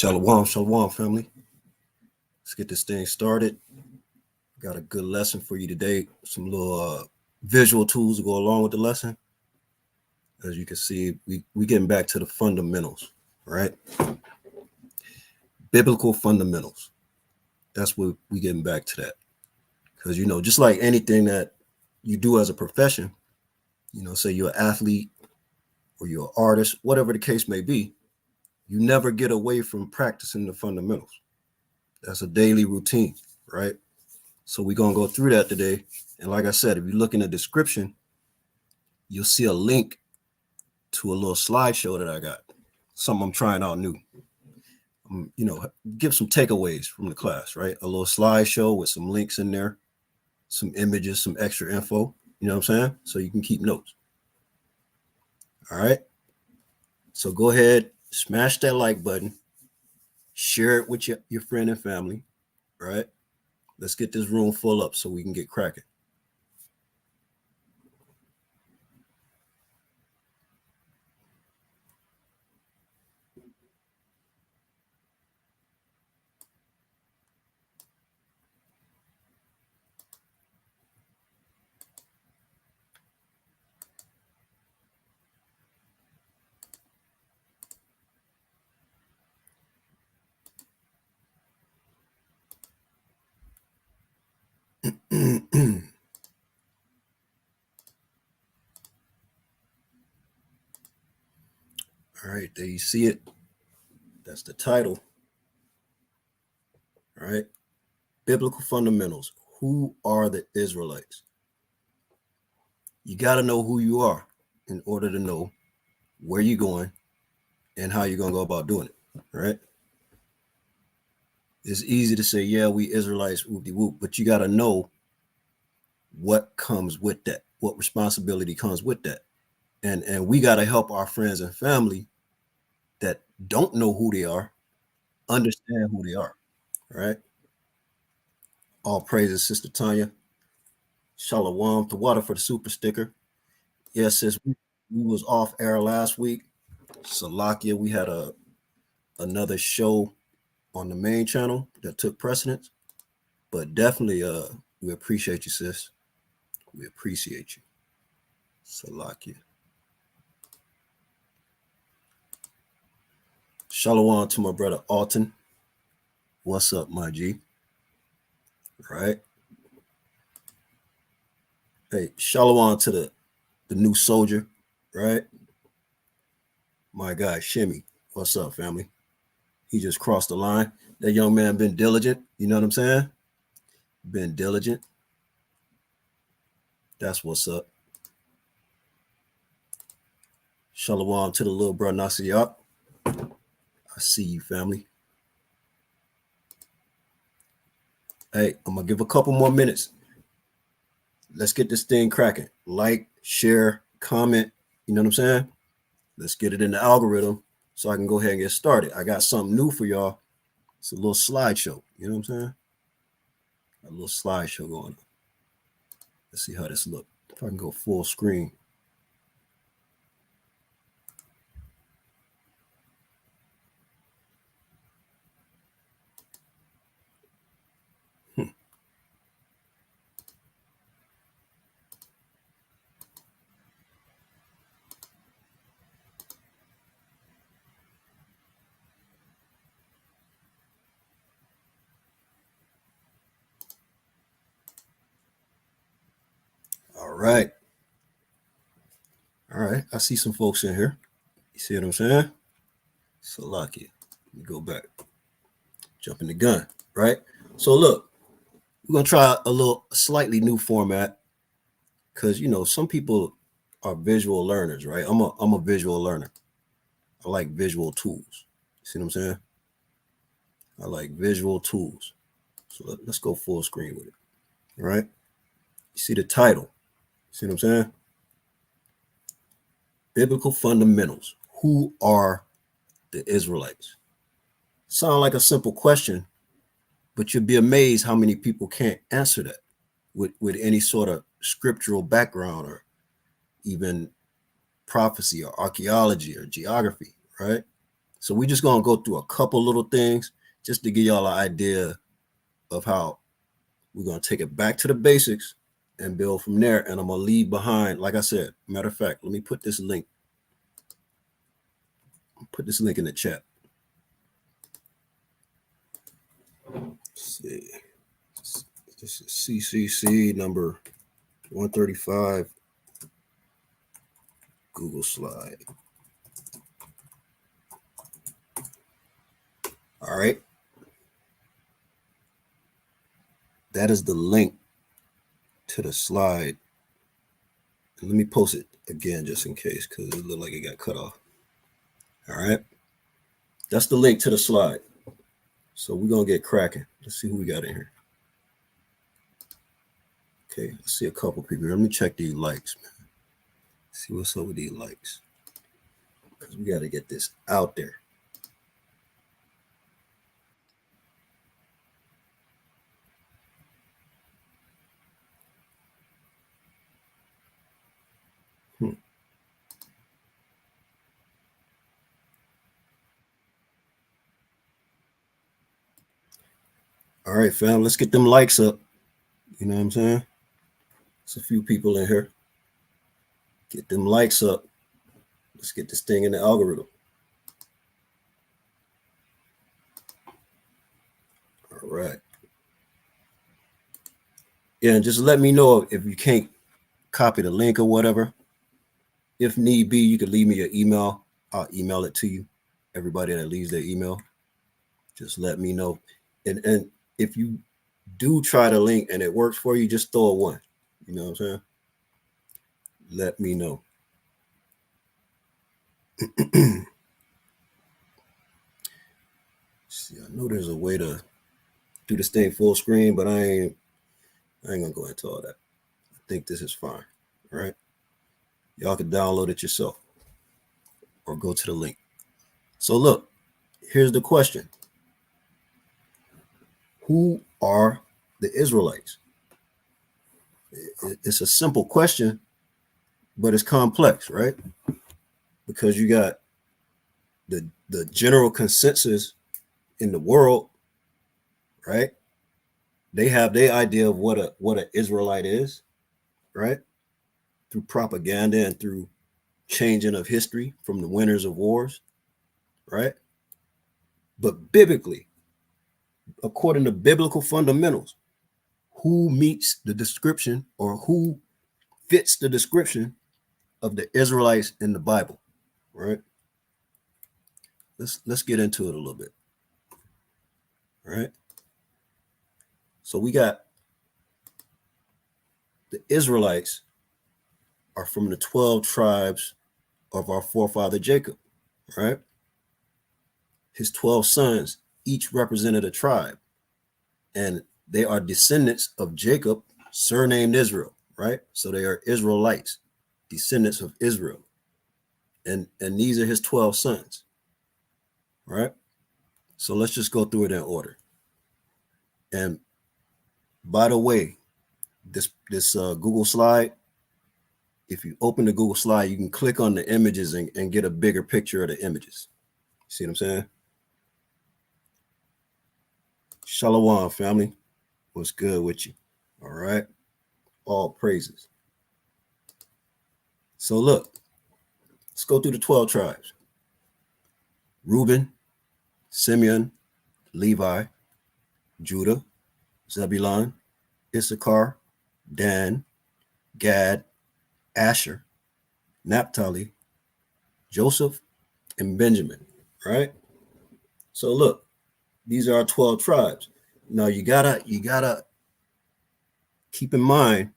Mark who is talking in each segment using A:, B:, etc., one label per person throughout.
A: Shalom, shalom, family. Let's get this thing started. Got a good lesson for you today. Some little visual tools to go along with the lesson. As you can see, we getting back to the fundamentals, right? Biblical fundamentals. That's what we getting back to that. Because, just like anything that you do as a profession, say you're an athlete or you're an artist, whatever the case may be, you never get away from practicing the fundamentals. That's a daily routine, right? So we're going to go through that today. And like I said, if you look in the description, you'll see a link to a little slideshow that I got. Something I'm trying out new. Give some takeaways from the class, right? A little slideshow with some links in there, some images, some extra info, you know what I'm saying? So you can keep notes. All right. So go ahead, smash that like button, share it with your friend and family, right? Let's get this room full up so we can get cracking. All right, there you see it. That's the title. All right. Biblical fundamentals. Who are the Israelites? You got to know who you are in order to know where you're going and how you're going to go about doing it. All right. It's easy to say, yeah, we Israelites, whoop-de-whoop, but you got to know what comes with that, what responsibility comes with that. And we got to help our friends and family that don't know who they are understand who they are. All right. All praises, Sister Tanya. Shalom to water for the super sticker. Yes, sis, we was off air last week. Salakia, we had another show on the main channel that took precedence. But definitely we appreciate you, sis. We appreciate you. Salakia. Shalom to my brother Alton. What's up, my G? Right. Hey, shalom to the new soldier, right? My guy Shimmy. What's up, family? He just crossed the line. That young man been diligent. You know what I'm saying? Been diligent. That's what's up. Shalom to the little brother Nasiyat. I see you, family. Hey, I'm going to give a couple more minutes. Let's get this thing cracking. Like, share, comment. You know what I'm saying? Let's get it in the algorithm so I can go ahead and get started. I got something new for y'all. It's a little slideshow. You know what I'm saying? A little slideshow going on. Let's see how this looks. If I can go full screen. All right. All right. I see some folks in here. You see what I'm saying? So lucky. Let me go back. Jumping the gun. Right. So look, we're going to try a slightly new format because, some people are visual learners, right? I'm a visual learner. I like visual tools. See what I'm saying? I like visual tools. So let's go full screen with it. All right. You see the title. See what I'm saying? Biblical fundamentals. Who are the Israelites? Sound like a simple question, but you'll be amazed how many people can't answer that with any sort of scriptural background or even prophecy or archaeology or geography, right? So we're just gonna go through a couple little things just to give y'all an idea of how we're gonna take it back to the basics and build from there. And I'm gonna leave behind, like I said, matter of fact, let me put this link. Put this link in the chat. Let's see. This is CCC number 135 Google slide. All right. That is the link to the slide. And let me post it again just in case, because it looked like it got cut off. All right. That's the link to the slide. So we're going to get cracking. Let's see who we got in here. Okay, I see a couple people. Let me check these likes, man. See what's up with these likes. Because we got to get this out there. All right, fam, let's get them likes up. You know what I'm saying? There's a few people in here. Get them likes up. Let's get this thing in the algorithm. All right. Yeah, and just let me know if you can't copy the link or whatever. If need be, you can leave me your email. I'll email it to you. Everybody that leaves their email, just let me know. And if you do try the link and it works for you, just throw a 1. You know what I'm saying? Let me know. See, I know there's a way to do this thing full screen, but I ain't gonna go into all that. I think this is fine. All right. Y'all can download it yourself or go to the link. So look, here's the question. Who are the Israelites? It's a simple question, but it's complex, right? Because you got the general consensus in the world, right? They have their idea of what an Israelite is, right? Through propaganda and through changing of history from the winners of wars, right? But biblically, according to biblical fundamentals, who meets the description or who fits the description of the Israelites in the Bible, right? Let's get into it a little bit. All right. So we got the Israelites are from the 12 tribes of our forefather Jacob, right? His 12 sons each represented a tribe, and they are descendants of Jacob, surnamed Israel, right? So they are Israelites, descendants of Israel. And these are his 12 sons, right? So let's just go through it in order. And by the way, this Google slide, if you open the Google slide, you can click on the images and get a bigger picture of the images. See what I'm saying? Shalom, family. What's good with you? All right. All praises. So look, let's go through the 12 tribes. Reuben, Simeon, Levi, Judah, Zebulun, Issachar, Dan, Gad, Asher, Naphtali, Joseph, and Benjamin, right? So look, these are our 12 tribes. Now you gotta keep in mind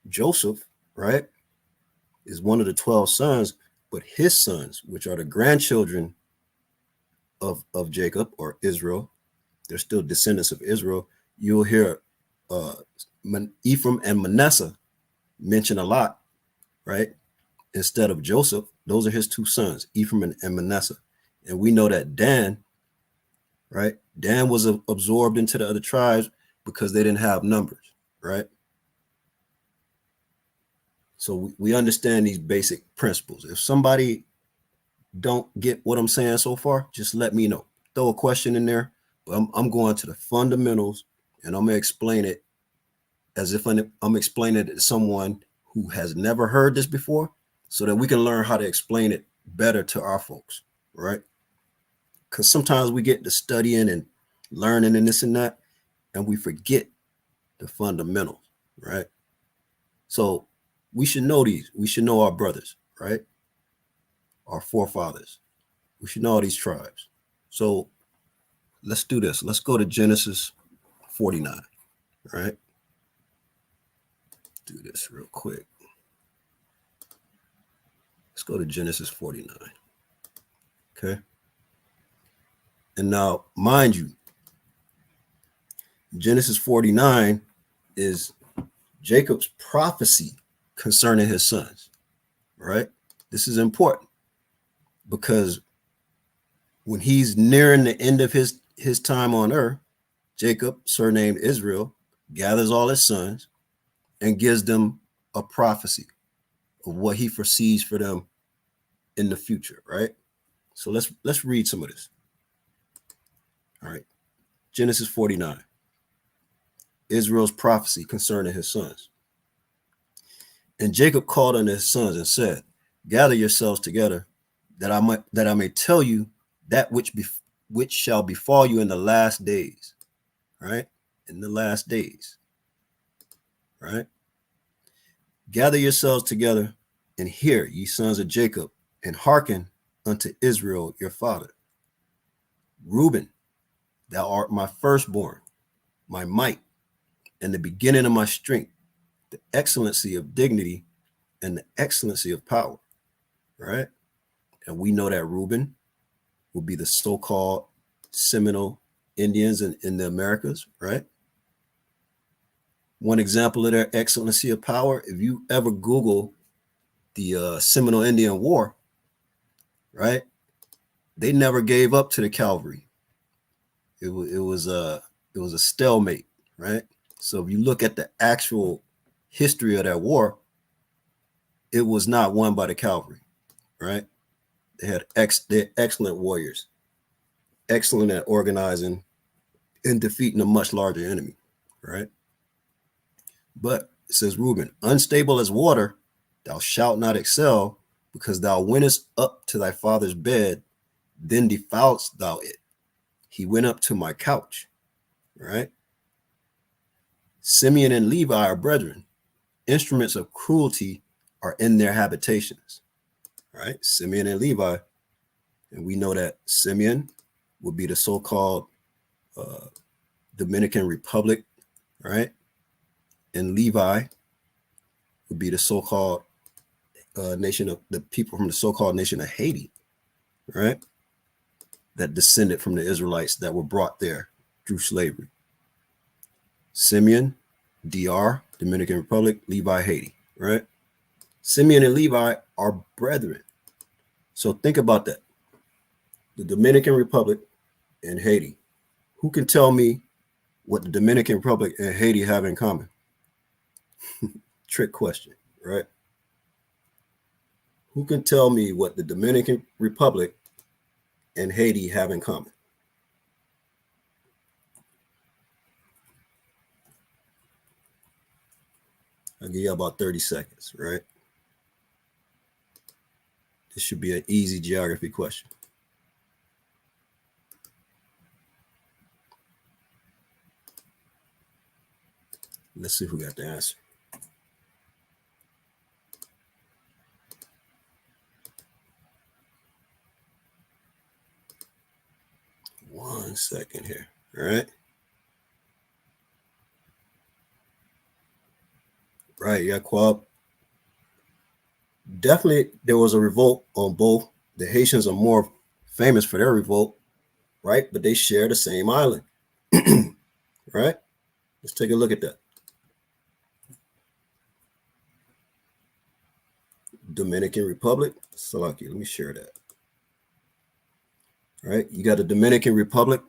A: Joseph, right, is one of the 12 sons, but his sons, which are the grandchildren of Jacob or Israel, they're still descendants of Israel. You'll hear Ephraim and Manasseh mentioned a lot, right? Instead of Joseph, those are his 2 sons, Ephraim and Manasseh. And we know that Dan, right? Dan was absorbed into the other tribes because they didn't have numbers, right? So we understand these basic principles. If somebody don't get what I'm saying so far, just let me know. Throw a question in there. But I'm going to the fundamentals, and I'm going to explain it as if I'm explaining it to someone who has never heard this before, so that we can learn how to explain it better to our folks, right? Because sometimes we get to studying and learning and this and that, and we forget the fundamentals, right? So we should know these. We should know our brothers, right? Our forefathers. We should know all these tribes. So let's do this. Let's go to Genesis 49, right? Do this real quick. Let's go to Genesis 49. Okay. And now, mind you, Genesis 49 is Jacob's prophecy concerning his sons, right? This is important because when he's nearing the end of his time on earth, Jacob, surnamed Israel, gathers all his sons and gives them a prophecy of what he foresees for them in the future, right? So let's read some of this. All right. Genesis 49. Israel's prophecy concerning his sons. And Jacob called unto his sons and said, gather yourselves together, that I may tell you that which shall befall you in the last days. Right? In the last days. Right? Gather yourselves together and hear, ye sons of Jacob, and hearken unto Israel your father. Reuben, thou art my firstborn, my might, and the beginning of my strength, the excellency of dignity, and the excellency of power. Right? And we know that Reuben will be the so-called Seminole Indians in the Americas, right? One example of their excellency of power, if you ever Google the Seminole Indian War, right? They never gave up to the cavalry. It was a stalemate, right? So if you look at the actual history of that war, it was not won by the cavalry, right? They had excellent warriors, excellent at organizing and defeating a much larger enemy, right? But it says, Reuben, unstable as water, thou shalt not excel, because thou wentest up to thy father's bed, then defilest thou it. He went up to my couch, right? Simeon and Levi are brethren. Instruments of cruelty are in their habitations, right? Simeon and Levi. And we know that Simeon would be the so-called Dominican Republic, right? And Levi would be the so-called nation of the people from the so-called nation of Haiti, right? That descended from the Israelites that were brought there through slavery. Simeon, DR, Dominican Republic, Levi, Haiti, right? Simeon and Levi are brethren. So think about that. The Dominican Republic and Haiti. Who can tell me what the Dominican Republic and Haiti have in common? Trick question, right? Who can tell me what the Dominican Republic and Haiti have in common? I'll give you about 30 seconds, right? This should be an easy geography question. Let's see who got the answer. One second here, all right? Right, yeah, Quab. Definitely there was a revolt on both. The Haitians are more famous for their revolt, right? But they share the same island, right? Let's take a look at that. Dominican Republic, Salaki, let me share that. All right, you got the Dominican Republic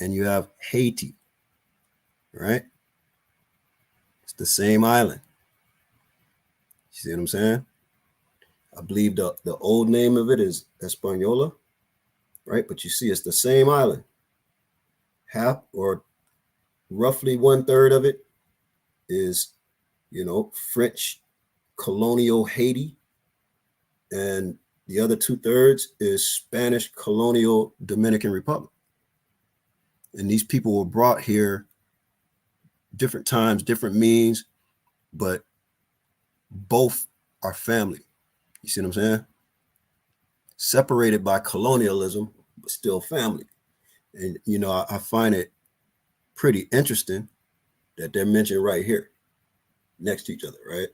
A: and you have Haiti, right? It's the same island. You see what I'm saying? I believe the old name of it is Española, right? But you see, it's the same island. Half or roughly 1/3 of it is, French colonial Haiti, and the other 2/3 is Spanish colonial Dominican Republic. And these people were brought here different times, different means, but both are family. You see what I'm saying? Separated by colonialism, but still family. And, I find it pretty interesting that they're mentioned right here next to each other, right?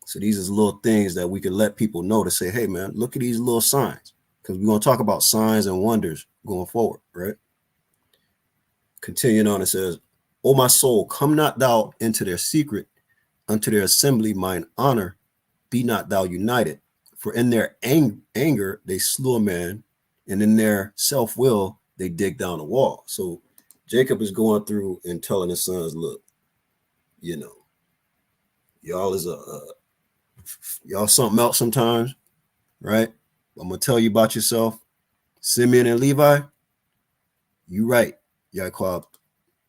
A: So these is little things that we can let people know to say, hey, man, look at these little signs, because we're going to talk about signs and wonders going forward, right? Continuing on, it says, O my soul, come not thou into their secret, unto their assembly mine honor, be not thou united. For in their anger they slew a man, and in their self-will they dig down a wall. So Jacob is going through and telling his sons, look, y'all is y'all something else sometimes, right? I'm gonna tell you about yourself. Simeon and Levi, you right, Yaquab.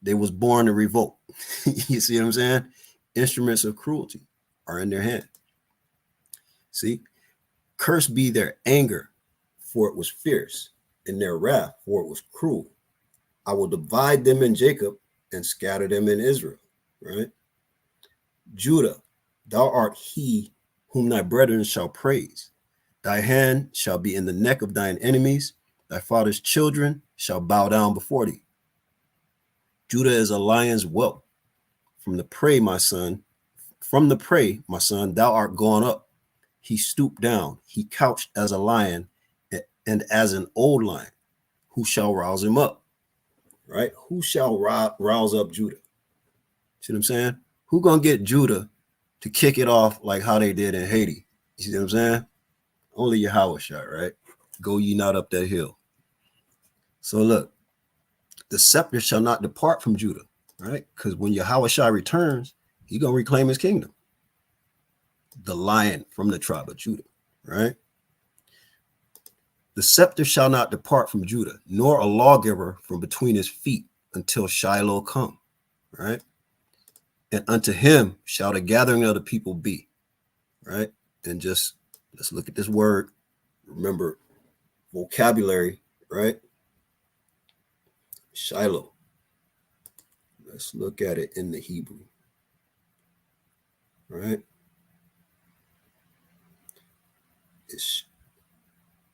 A: They was born to revolt. You see what I'm saying? Instruments of cruelty are in their hand. See, cursed be their anger, for it was fierce, and their wrath, for it was cruel. I will divide them in Jacob and scatter them in Israel, right? Judah, thou art he whom thy brethren shall praise. Thy hand shall be in the neck of thine enemies. Thy father's children shall bow down before thee. Judah is a lion's whelp. From the prey, my son, thou art gone up. He stooped down. He couched as a lion and as an old lion. Who shall rouse him up? Right? Who shall rouse up Judah? See what I'm saying? Who gonna get Judah to kick it off like how they did in Haiti? You see what I'm saying? Only Yahweh shot, right? Go ye not up that hill. So look, the scepter shall not depart from Judah, right? Because when Yahweh Shai returns, he's gonna reclaim his kingdom. The lion from the tribe of Judah, right? The scepter shall not depart from Judah, nor a lawgiver from between his feet until Shiloh come, right? And unto him shall the gathering of the people be, right? And just let's look at this word. Remember, vocabulary, right? Shiloh. Let's look at it in the Hebrew, right?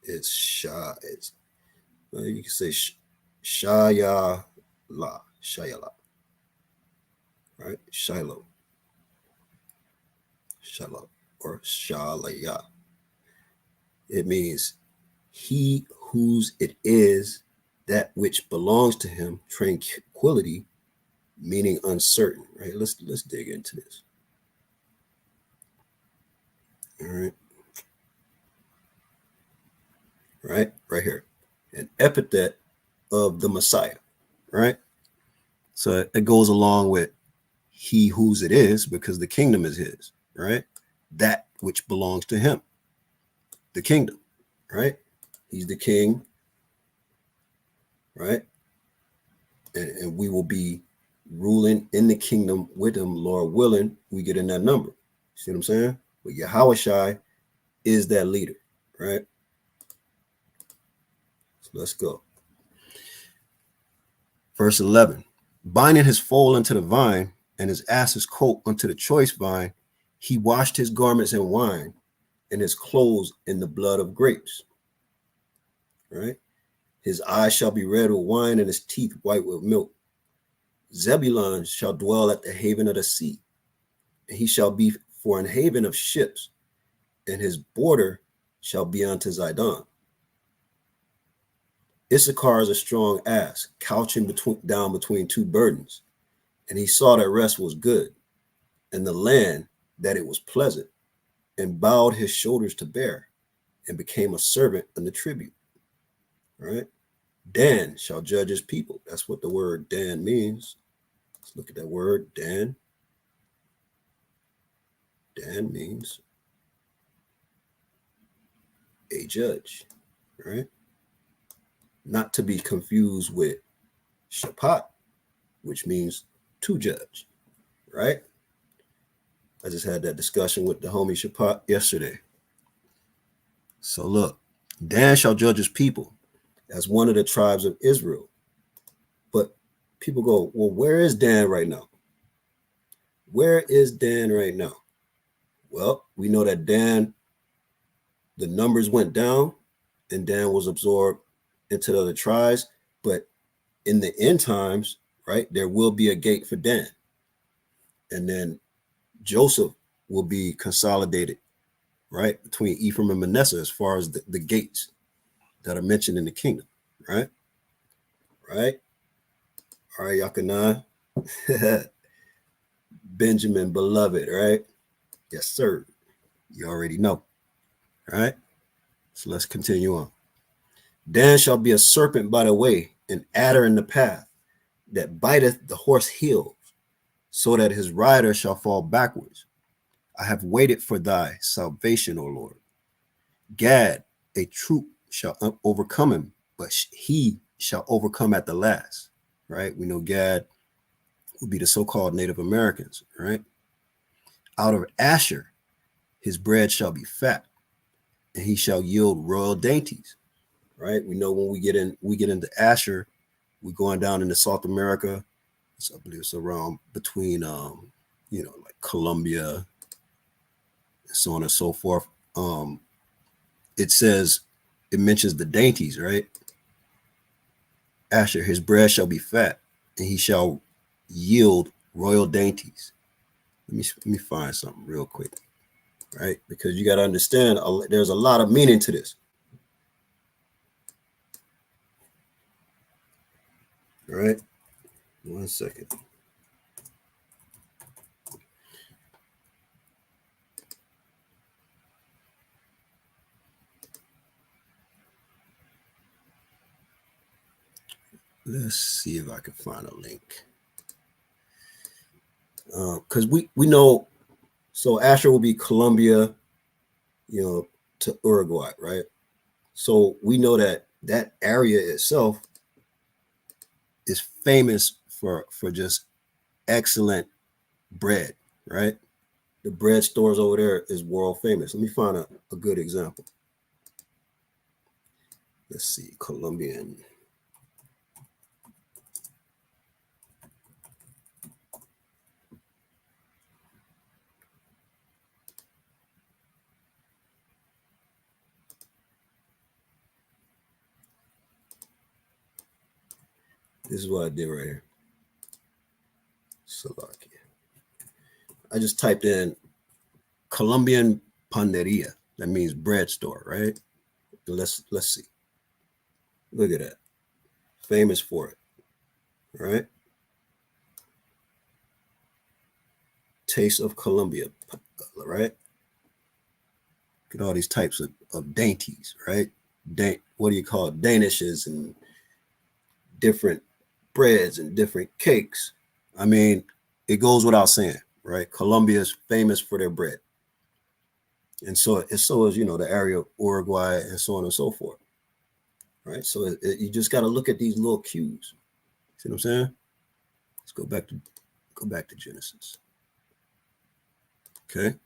A: It's Shah. It's you can say Shayala, right? Shiloh, or Shalaya. It means he whose it is, that which belongs to him, tranquility, meaning uncertain, right? Let's dig into this. All right. Right here. An epithet of the Messiah, right? So it goes along with he whose it is, because the kingdom is his, right? That which belongs to him, the kingdom, right? He's the king, right? And we will be ruling in the kingdom with him, Lord willing, we get in that number. See what I'm saying? But Yahweh Shai is that leader, right? So let's go. Verse 11, binding his foal unto the vine and his ass's coat unto the choice vine, he washed his garments in wine and his clothes in the blood of grapes, right? His eyes shall be red with wine and his teeth white with milk. Zebulun shall dwell at the haven of the sea, and he shall be for an haven of ships, and his border shall be unto Zidon. Issachar is a strong ass, couching down between two burdens, and he saw that rest was good, and the land that it was pleasant, and bowed his shoulders to bear, and became a servant in the tribute. Right? Dan shall judge his people. That's what the word Dan means. Let's look at that word, Dan. Dan means a judge, right? Not to be confused with Shabbat, which means to judge, right? I just had that discussion with the homie Shabbat yesterday. So look, Dan shall judge his people as one of the tribes of Israel. But people go, well, where is Dan right now? Where is Dan right now? Well, we know that Dan, the numbers went down and Dan was absorbed into the other tribes. But in the end times, right, there will be a gate for Dan. And then Joseph will be consolidated, right, between Ephraim and Manasseh as far as the gates that are mentioned in the kingdom, right? Right? All right, Yakanan. Benjamin, beloved, right? Yes, sir. You already know, right? So let's continue on. Dan shall be a serpent by the way, an adder in the path, that biteth the horse heels, so that his rider shall fall backwards. I have waited for thy salvation, O Lord. Gad, a troop shall overcome him, but he shall overcome at the last, right? We know Gad would be the so-called Native Americans, right? Out of Asher, his bread shall be fat, and he shall yield royal dainties, right? We know when we get into Asher, we're going down into South America. So I believe it's around between, like Colombia, and so on and so forth. It mentions the dainties, right? Asher, his bread shall be fat, and he shall yield royal dainties. Let me find something real quick, right? Because you got to understand, there's a lot of meaning to this. All right, 1 second. Let's see if I can find a link. Because we know, so Asher will be Colombia, to Uruguay, right? So we know that area itself is famous for just excellent bread, right? The bread stores over there is world famous. Let me find a good example. Let's see, Colombian. This is what I did right here. Slovakia. I just typed in Colombian Paneria. That means bread store, right? Let's see. Look at that. Famous for it, right? Taste of Colombia, right? Look at all these types of dainties, right? What do you call it? Danishes and different breads and different cakes. I mean, it goes without saying, right? Colombia is famous for their bread. And so is, the area of Uruguay and so on and so forth, right? So you just got to look at these little cues. See what I'm saying? Let's go back to Genesis. Okay.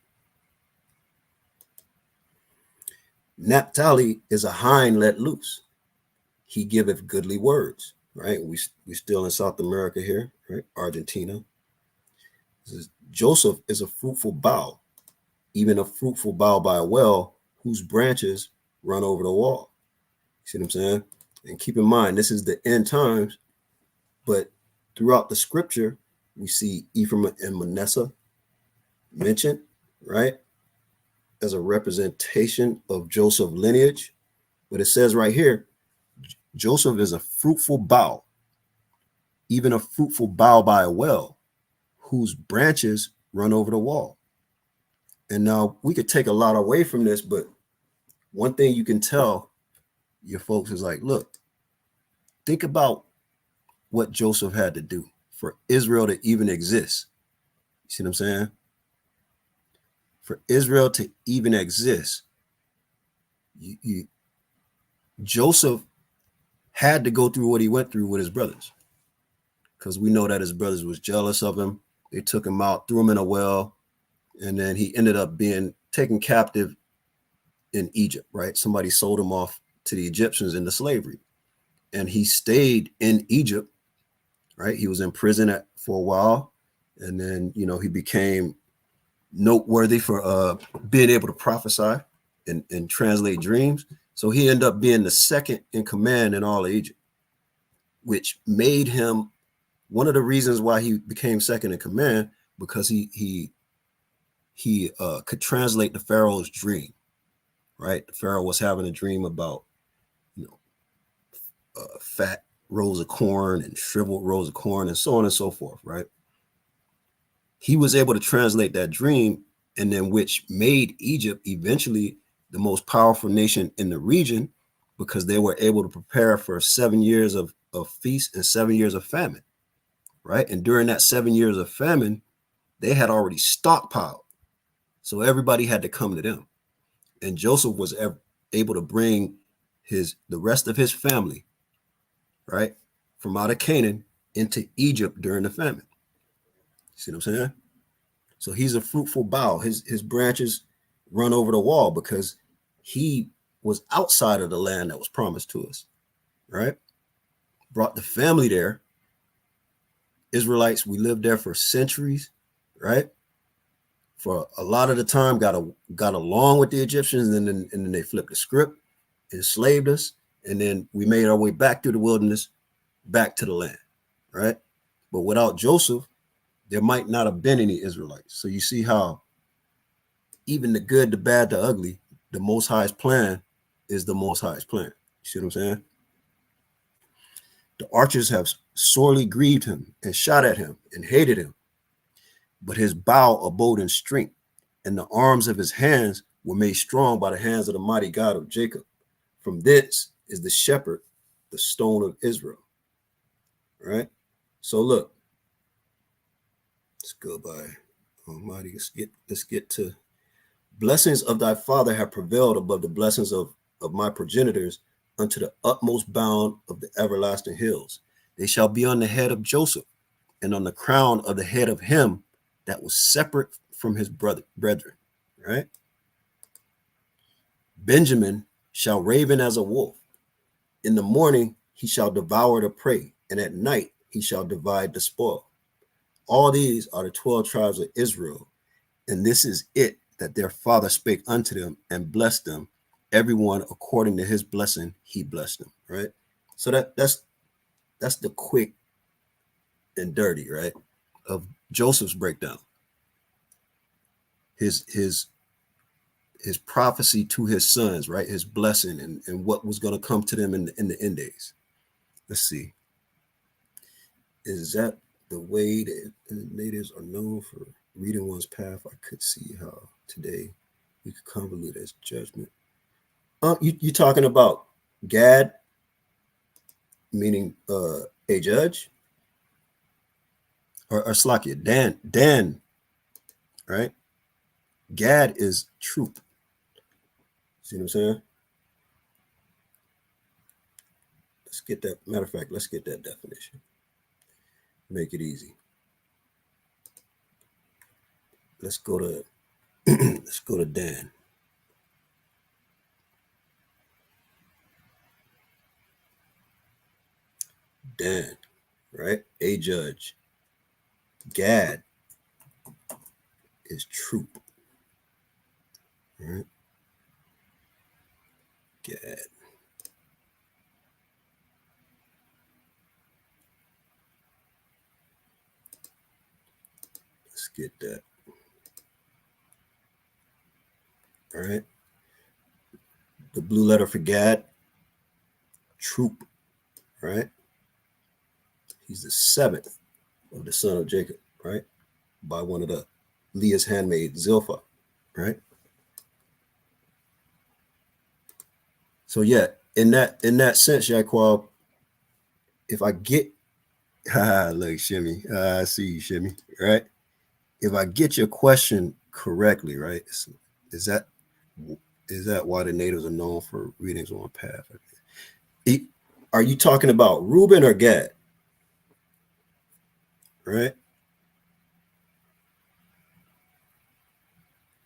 A: Naphtali is a hind let loose. He giveth goodly words, right? We still in South America here, right? Argentina. Joseph is a fruitful bough, even a fruitful bough by a well, whose branches run over the wall. See what I'm saying? And keep in mind, this is the end times, but throughout the scripture, we see Ephraim and Manasseh mentioned, right, as a representation of Joseph's lineage. But it says right here, Joseph is a fruitful bough, even a fruitful bough by a well, whose branches run over the wall. And now we could take a lot away from this, but one thing you can tell your folks is like, look, think about what Joseph had to do for Israel to even exist. You see what I'm saying? For Israel to even exist, Joseph had to go through what he went through with his brothers, because we know that his brothers was jealous of him. They took him out, threw him in a well, and then he ended up being taken captive in Egypt, right? Somebody sold him off to the Egyptians into slavery, and he stayed in Egypt, right? He was in prison for a while, and then, you know, he became noteworthy for being able to prophesy and translate dreams. So he ended up being the second in command in all of Egypt, which made him one of the reasons why he became second in command, because he could translate the Pharaoh's dream, right? The Pharaoh was having a dream about, you know, fat rows of corn and shriveled rows of corn and so on and so forth, right? He was able to translate that dream, and then which made Egypt eventually the most powerful nation in the region, because they were able to prepare for 7 years of feast and 7 years of famine, right? And during that 7 years of famine, they had already stockpiled. So everybody had to come to them. And Joseph was able to bring the rest of his family, right, from out of Canaan into Egypt during the famine. See what I'm saying? So he's a fruitful bough. His branches run over the wall, because he was outside of the land that was promised to us, right? Brought the family there. Israelites, we lived there for centuries, right? For a lot of the time, got along with the Egyptians, and then they flipped the script, enslaved us, and then we made our way back through the wilderness, back to the land, right? But without Joseph, there might not have been any Israelites. So you see how even the good, the bad, the ugly, the Most High's plan is the Most High's plan. You see what I'm saying? The archers have sorely grieved him and shot at him and hated him, but his bow abode in strength, and the arms of his hands were made strong by the hands of the mighty God of Jacob. From this is the shepherd, the stone of Israel. All right? So look, let's go by Almighty. Let's get to blessings of thy father have prevailed above the blessings of my progenitors unto the utmost bound of the everlasting hills. They shall be on the head of Joseph, and on the crown of the head of him that was separate from his brethren, right? Benjamin shall raven as a wolf. In the morning he shall devour the prey, and at night he shall divide the spoil. All these are the 12 tribes of Israel, and this is it that their father spake unto them and blessed them, everyone according to his blessing he blessed them, right? So that's the quick and dirty, right, of Joseph's breakdown. His prophecy to his sons, right? His blessing and what was going to come to them in the end days. Let's see. Is that the way that natives are known for reading one's path? I could see how today we could convolute as judgment. You talking about Gad, meaning a judge, or Slakia, Dan, right? Gad is troop. See what I'm saying? Let's get that. Matter of fact, let's get that definition. Make it easy. Let's go to let's go to Dan. Dan, right? A judge. Gad is troop. Right? Gad. Let's get that. All right. The blue letter for Gad, troop, right? He's the seventh of the son of Jacob, right? By one of the Leah's handmaid, Zilpah, right? So yeah, in that sense, Jaquab, if I get look, Shimmy, I see you, Shimmy, right? If I get your question correctly, right? Is that Is that why the natives are known for readings on path? Are you talking about Reuben or Gad? Right?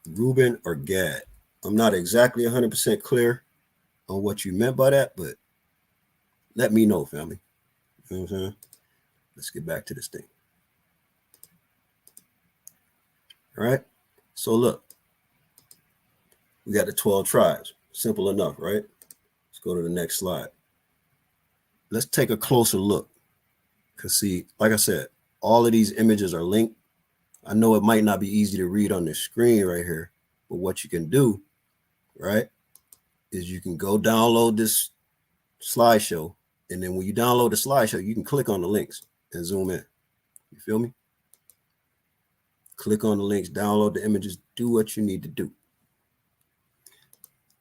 A: Reuben or Gad? I'm not exactly 100% clear on what you meant by that, but let me know, family. You know what I'm saying? Let's get back to this thing. All right. So look, we got the 12 tribes. Simple enough, right? Let's go to the next slide. Let's take a closer look. Because see, like I said, all of these images are linked. I know it might not be easy to read on the screen right here, but what you can do, right, is you can go download this slideshow. And then when you download the slideshow, you can click on the links and zoom in. You feel me? Click on the links, download the images, do what you need to do.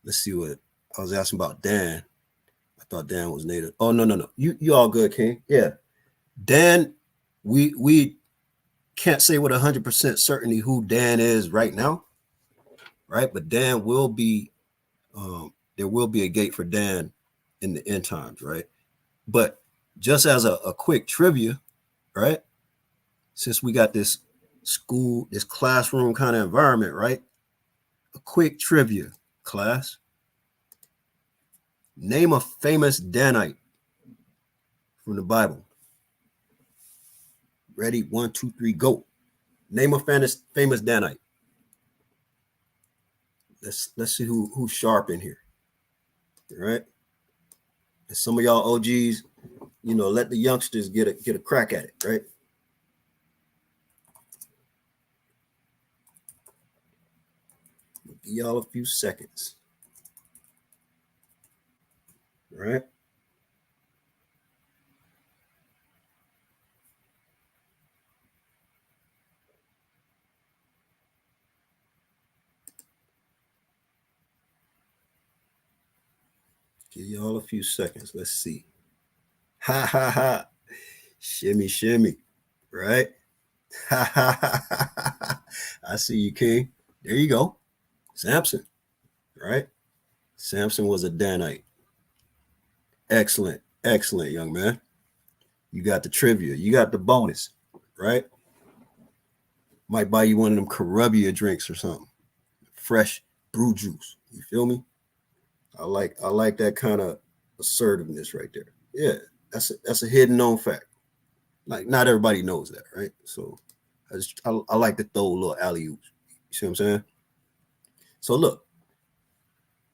A: Let's see what I was asking about Dan. I thought Dan was native. Oh, no. You all good, King. Yeah. Dan, we can't say with 100% certainty who Dan is right now, right? But Dan will be, there will be a gate for Dan in the end times, right? But just as a quick trivia, right? Since we got this school, this classroom kind of environment, right? A quick trivia, class. Name a famous Danite from the Bible. Ready? 1, 2, 3, go. Name a famous Danite. Let's see who's sharp in here. All right. And some of y'all OGs, you know, let the youngsters get a crack at it, right? Give y'all a few seconds. All right. Give y'all a few seconds. Let's see. Ha ha ha. Shimmy, shimmy. Right? Ha ha ha. I see you, King. There you go. Samson. Right? Samson was a Danite. Excellent. Excellent, young man. You got the trivia. You got the bonus. Right? Might buy you one of them Caribbean drinks or something. Fresh brew juice. You feel me? I like that kind of assertiveness right there. Yeah, that's a hidden known fact. Like not everybody knows that, right? So I like to throw a little alley oops. You see what I'm saying? So look,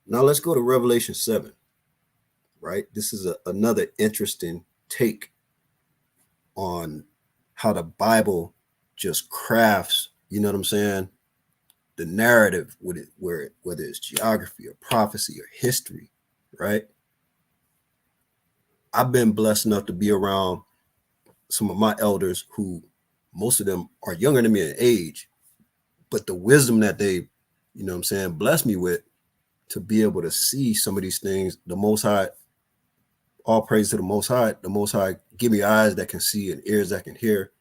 A: now let's go to Revelation 7. Right? This is another interesting take on how the Bible just crafts. You know what I'm saying? The narrative with it, whether it's geography or prophecy or history, right? I've been blessed enough to be around some of my elders who most of them are younger than me in age, but the wisdom that they, you know what I'm saying, blessed me with to be able to see some of these things, the Most High, all praise to the Most High give me eyes that can see and ears that can hear,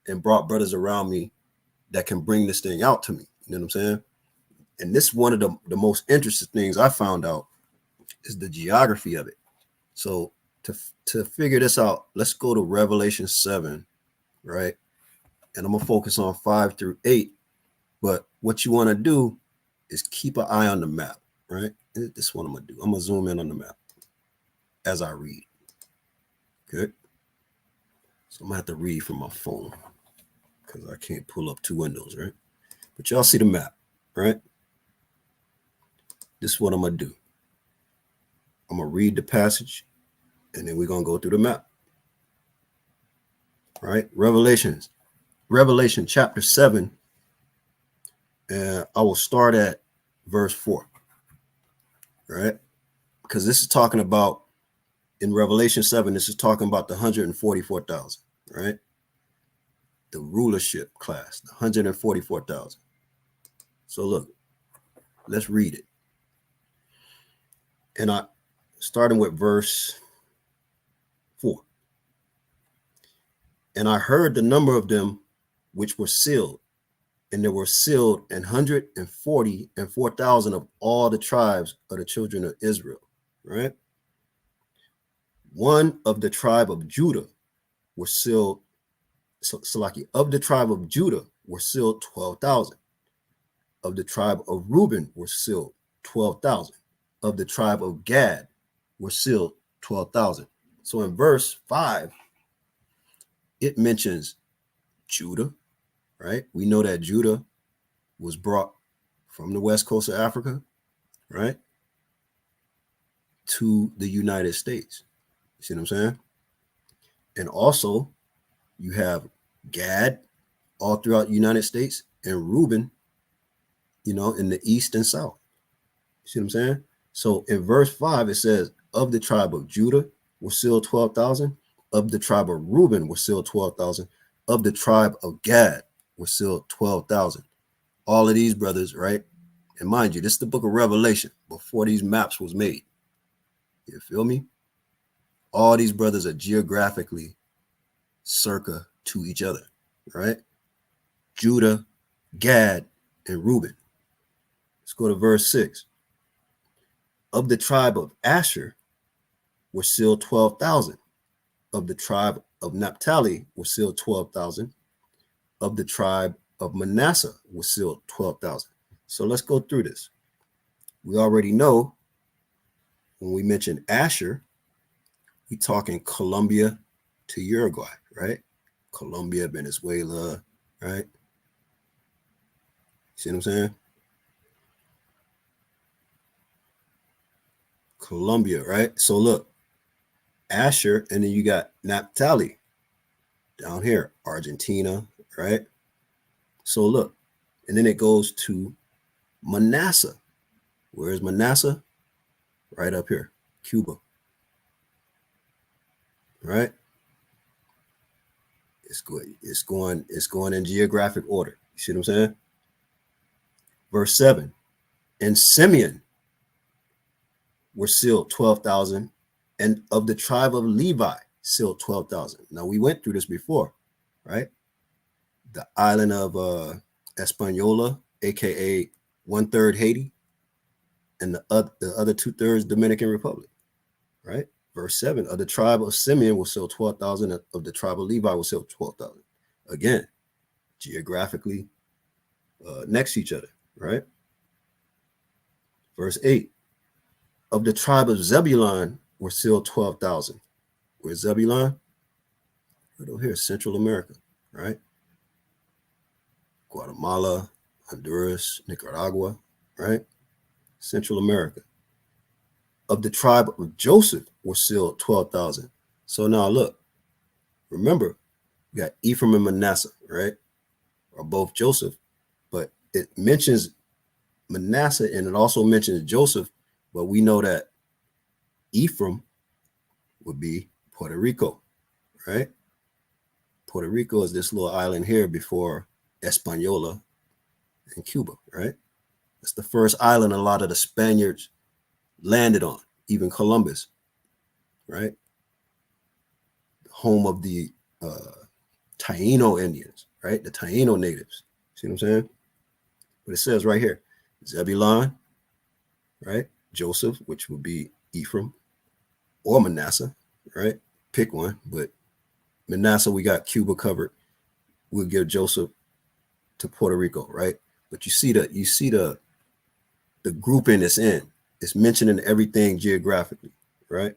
A: and brought brothers around me that can bring this thing out to me. You know what I'm saying? And this is one of the most interesting things I found out is the geography of it. So to figure this out, let's go to Revelation 7, right? And I'm gonna focus on 5 through 8. But what you want to do is keep an eye on the map, right? This is what I'm gonna do. I'm gonna zoom in on the map as I read. Good. So I'm gonna have to read from my phone because I can't pull up two windows, right? But y'all see the map, right? This is what I'm gonna do. I'm gonna read the passage, and then we're gonna go through the map. Right? Revelation chapter 7. And I will start at verse 4. Right? Because this is talking about in Revelation 7, this is talking about the 144,000, right? The rulership class, the 144,000. So look, let's read it. And starting with verse 4. And I heard the number of them which were sealed, and there were sealed 140 and 4,000 of all the tribes of the children of Israel, right? One of the tribe of Judah were sealed, Salaki, of the tribe of Judah were sealed 12,000. Of the tribe of Reuben were sealed 12,000. Of the tribe of Gad were sealed 12,000. So in verse 5, it mentions Judah, right? We know that Judah was brought from the west coast of Africa, right, to the United States. You see what I'm saying? And also, you have Gad all throughout the United States and Reuben, in the east and south. You see what I'm saying? So in verse 5, it says, of the tribe of Judah were sealed 12,000. Of the tribe of Reuben were sealed 12,000. Of the tribe of Gad were sealed 12,000. All of these brothers, right? And mind you, this is the book of Revelation before these maps was made. You feel me? All these brothers are geographically circa to each other, right? Judah, Gad, and Reuben. Let's go to verse 6. Of the tribe of Asher were sealed 12,000. Of the tribe of Naphtali were sealed 12,000. Of the tribe of Manasseh were sealed 12,000. So let's go through this. We already know when we mention Asher, we talking Colombia to Uruguay, right? Colombia, Venezuela, right? See what I'm saying? Colombia, right? So look, Asher, and then you got Naphtali down here, Argentina, right? So look, and then it goes to Manasseh. Where's Manasseh? Right up here, Cuba, right? It's good. It's going in geographic order. You see what I'm saying? Verse 7. And Simeon were sealed 12,000, and of the tribe of Levi sealed 12,000. Now we went through this before, right? The island of Hispaniola, aka 1/3 Haiti, and the other 2/3 Dominican Republic, right? Verse 7, of the tribe of Simeon will sealed 12,000, of the tribe of Levi will sealed 12,000. Again, geographically next to each other, right? Verse 8, of the tribe of Zebulun were sealed 12,000. Where's Zebulun? Right over here, Central America, right? Guatemala, Honduras, Nicaragua, right? Central America. Of the tribe of Joseph were sealed 12,000. So now look, remember, you got Ephraim and Manasseh, right? Are both Joseph, but it mentions Manasseh and it also mentions Joseph, but we know that Ephraim would be Puerto Rico, right? Puerto Rico is this little island here before Hispaniola and Cuba, right? It's the first island a lot of the Spaniards landed on, even Columbus, right? Home of the Taino Indians, right? The Taino natives. See what I'm saying? But it says right here, Zebulun, right? Joseph, which would be Ephraim or Manasseh, right? Pick one, but Manasseh, we got Cuba covered. We'll give Joseph to Puerto Rico, right? But you see the grouping it's in. It's mentioning everything geographically, right?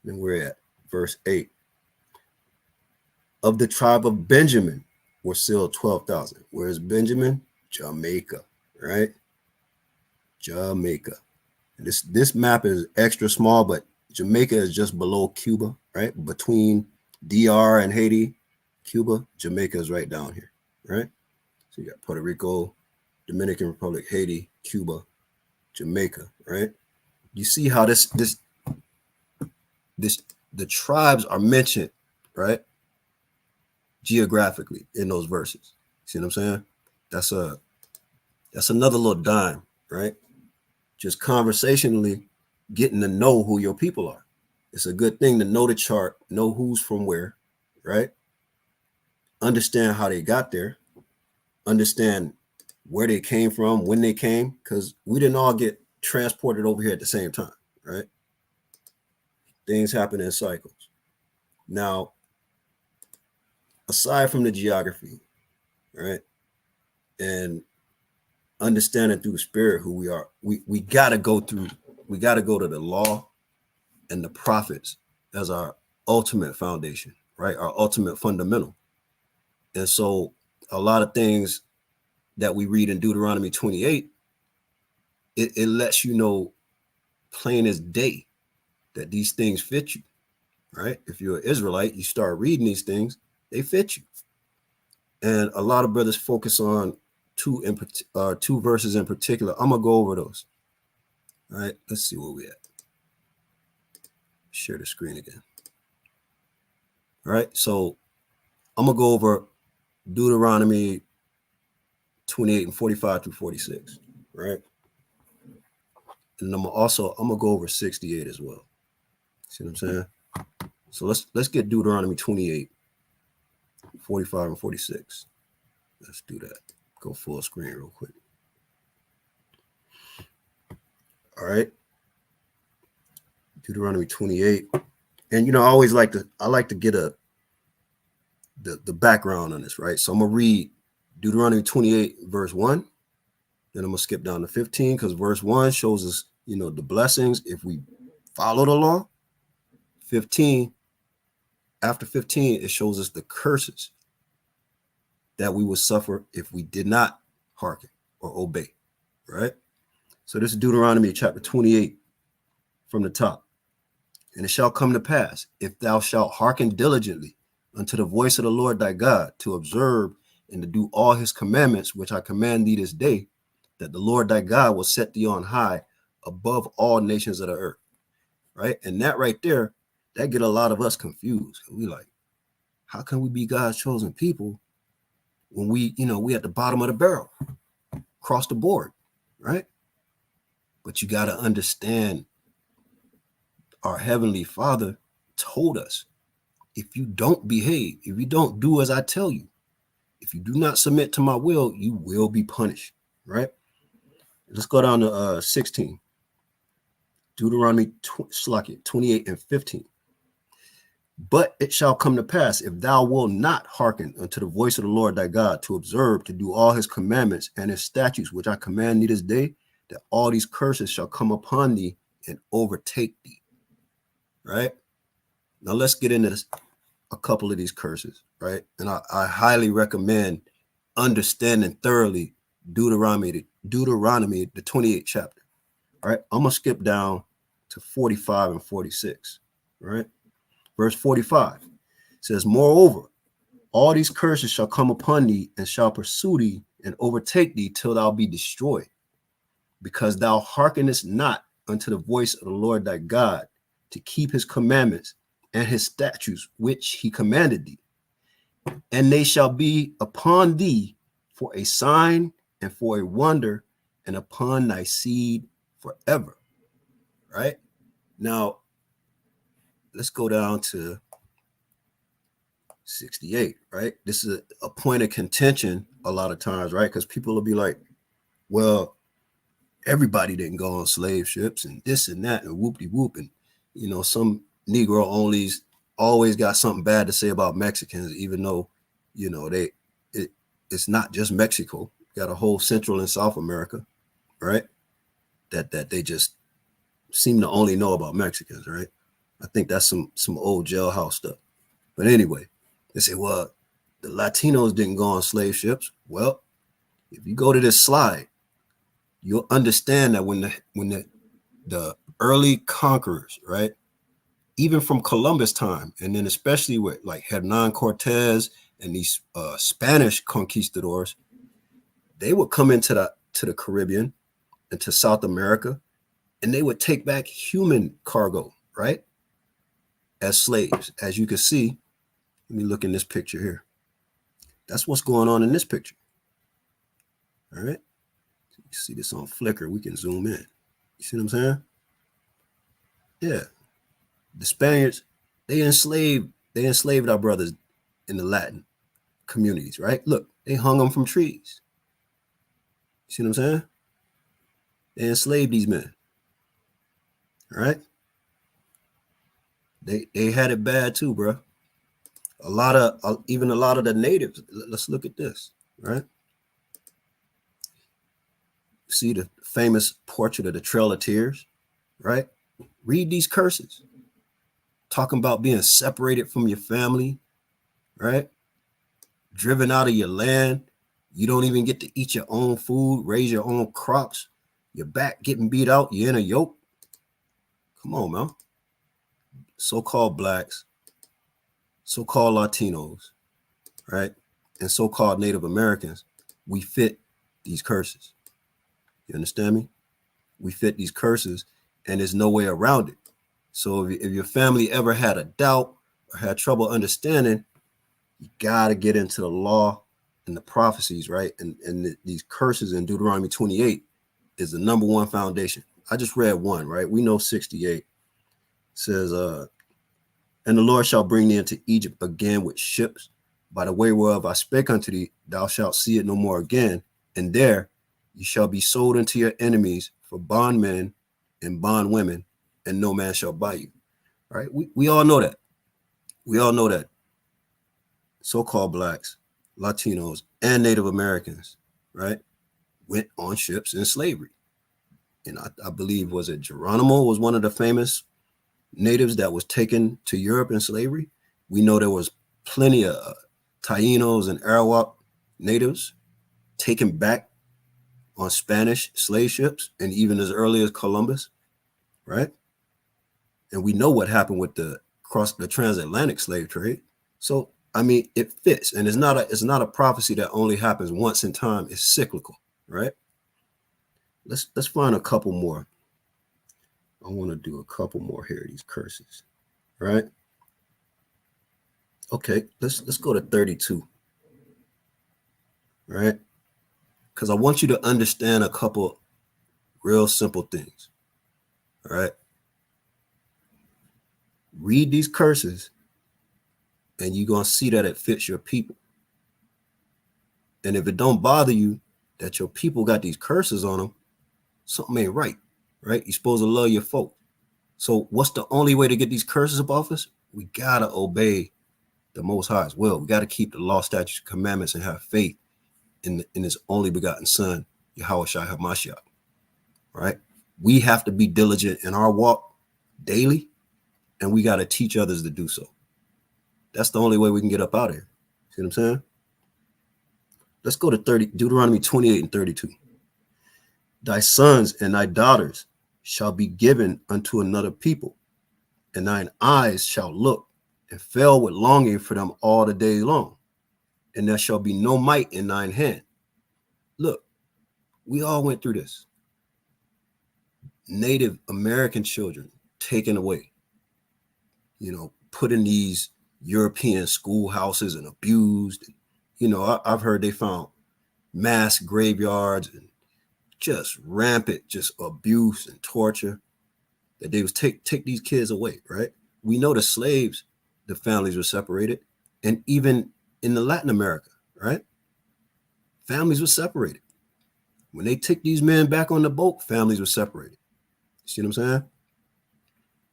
A: Then we're at verse 8. Of the tribe of Benjamin were sealed 12,000. Where's Benjamin? Jamaica, right? Jamaica. And this map is extra small, but Jamaica is just below Cuba, right? Between DR and Haiti, Cuba, Jamaica is right down here, right? So you got Puerto Rico, Dominican Republic, Haiti, Cuba, Jamaica, right? You see how the tribes are mentioned, right? Geographically in those verses. See what I'm saying? That's another little dime, right? Just conversationally getting to know who your people are. It's a good thing to know the chart, know who's from where, right? Understand how they got there, understand where they came from, when they came, because we didn't all get transported over here at the same time, right? Things happen in cycles. Now, aside from the geography, right, and understanding through the spirit who we are, we got to go to the law and the prophets as our ultimate foundation, right? Our ultimate fundamental. And so a lot of things that we read in Deuteronomy 28, it lets you know plain as day that these things fit you, right? If you're an Israelite, you start reading these things, they fit you. And a lot of brothers focus on two verses in particular. I'm gonna go over those. All right, let's see where we at. Share the screen again. All right, so I'm gonna go over Deuteronomy 28 and 45 through 46, right? And I'm gonna go over 68 as well. See what I'm saying? So let's get Deuteronomy 28, 45 and 46. Let's do that. Go full screen real quick. All right. Deuteronomy 28. And you know, I like to get the background on this, right? So I'm gonna read Deuteronomy 28, verse 1. Then I'm gonna skip down to 15 because verse 1 shows us, you know, the blessings if we follow the law. 15, after 15, it shows us the curses that we would suffer if we did not hearken or obey, right? So this is Deuteronomy chapter 28 from the top. And it shall come to pass, if thou shalt hearken diligently unto the voice of the Lord thy God, to observe and to do all his commandments, which I command thee this day, that the Lord thy God will set thee on high above all nations of the earth, right? And that right there, that get a lot of us confused. We like, how can we be God's chosen people when we at the bottom of the barrel, across the board, right? But you got to understand, our Heavenly Father told us, if you don't behave, if you don't do as I tell you, if you do not submit to my will, you will be punished, right? Let's go down to 16. Deuteronomy 28 and 15. But it shall come to pass, if thou wilt not hearken unto the voice of the Lord thy God, to observe, to do all his commandments and his statutes, which I command thee this day, that all these curses shall come upon thee and overtake thee. Right? Now let's get into this, a couple of these curses, right? And I highly recommend understanding thoroughly Deuteronomy, the 28th chapter. All right, I'm gonna skip down to 45 and 46. Right, verse 45 says, moreover, all these curses shall come upon thee and shall pursue thee and overtake thee till thou be destroyed, because thou hearkenest not unto the voice of the Lord thy God, to keep his commandments and his statutes which he commanded thee. And they shall be upon thee for a sign and for a wonder, and upon thy seed forever. Right? Now, let's go down to 68, right? This is a point of contention a lot of times, right? Because people will be like, well, everybody didn't go on slave ships and this and that and whoop-de-whoop. And, you know, some Negro onlys always got something bad to say about Mexicans, even though, you know, it's not just Mexico. You got a whole Central and South America, right? That they just seem to only know about Mexicans, right? I think that's some old jailhouse stuff. But anyway, they say, well, the Latinos didn't go on slave ships. Well, if you go to this slide, you'll understand that when the early conquerors, right, even from Columbus time, and then especially with like Hernan Cortez and these Spanish conquistadors, they would come into the Caribbean and to South America, and they would take back human cargo, right, as slaves. As you can see, let me look in this picture here. That's what's going on in this picture. All right. You see this on Flickr. We can zoom in. You see what I'm saying? Yeah. The Spaniards, they enslaved our brothers in the Latin communities, right? Look, They hung them from trees. You see what I'm saying? They enslaved these men. All right. They had it bad too, bro. Even a lot of the natives. Let's look at this, right? See the famous portrait of the Trail of Tears, right? Read these curses. Talking about being separated from your family, right? Driven out of your land. You don't even get to eat your own food, raise your own crops. Your back getting beat out. You're in a yoke. Come on, man. So-called blacks, so-called Latinos, right? And so-called Native Americans, we fit these curses. You understand me? We fit these curses, and there's no way around it. So if your family ever had a doubt or had trouble understanding, you got to get into the law and the prophecies, right? And these curses in Deuteronomy 28 is the number one foundation. I just read one, right? We know 68 says, and the Lord shall bring thee into Egypt again with ships, by the way whereof I spake unto thee, thou shalt see it no more again. And there you shall be sold unto your enemies for bondmen and bondwomen, and no man shall buy you. Right? We all know that. We all know that so-called blacks, Latinos, and Native Americans, right, went on ships in slavery. And I believe, was it Geronimo was one of the famous natives that was taken to Europe in slavery. We know there was plenty of Tainos and Arawak natives taken back on Spanish slave ships, and even as early as Columbus, right? And we know what happened with the transatlantic slave trade. So I mean, it fits, and it's not a prophecy that only happens once in time. It's cyclical, right? Let's find a couple more. I want to do a couple more here. These curses, right? Okay, let's go to 32, right? Because I want you to understand a couple real simple things, all right? Read these curses, and you're gonna see that it fits your people. And if it don't bother you that your people got these curses on them, something ain't right, right? You're supposed to love your folk. So what's the only way to get these curses up off us? We gotta obey the Most High's will. We gotta keep the law, statutes, commandments, and have faith in His only begotten Son, Yahushua HaMashiach. Right? We have to be diligent in our walk daily, and we gotta teach others to do so. That's the only way we can get up out of here. See what I'm saying? Let's go to Deuteronomy 28 and 32. Thy sons and thy daughters shall be given unto another people, and thine eyes shall look and fail with longing for them all the day long, and there shall be no might in thine hand. Look, we all went through this. Native American children taken away, put in these European schoolhouses and abused. I've heard they found mass graveyards and just rampant just abuse and torture, that they was take these kids away, right? We know the slaves, the families were separated, and even in the Latin America, right? Families were separated. When they took these men back on the boat, families were separated. You see what I'm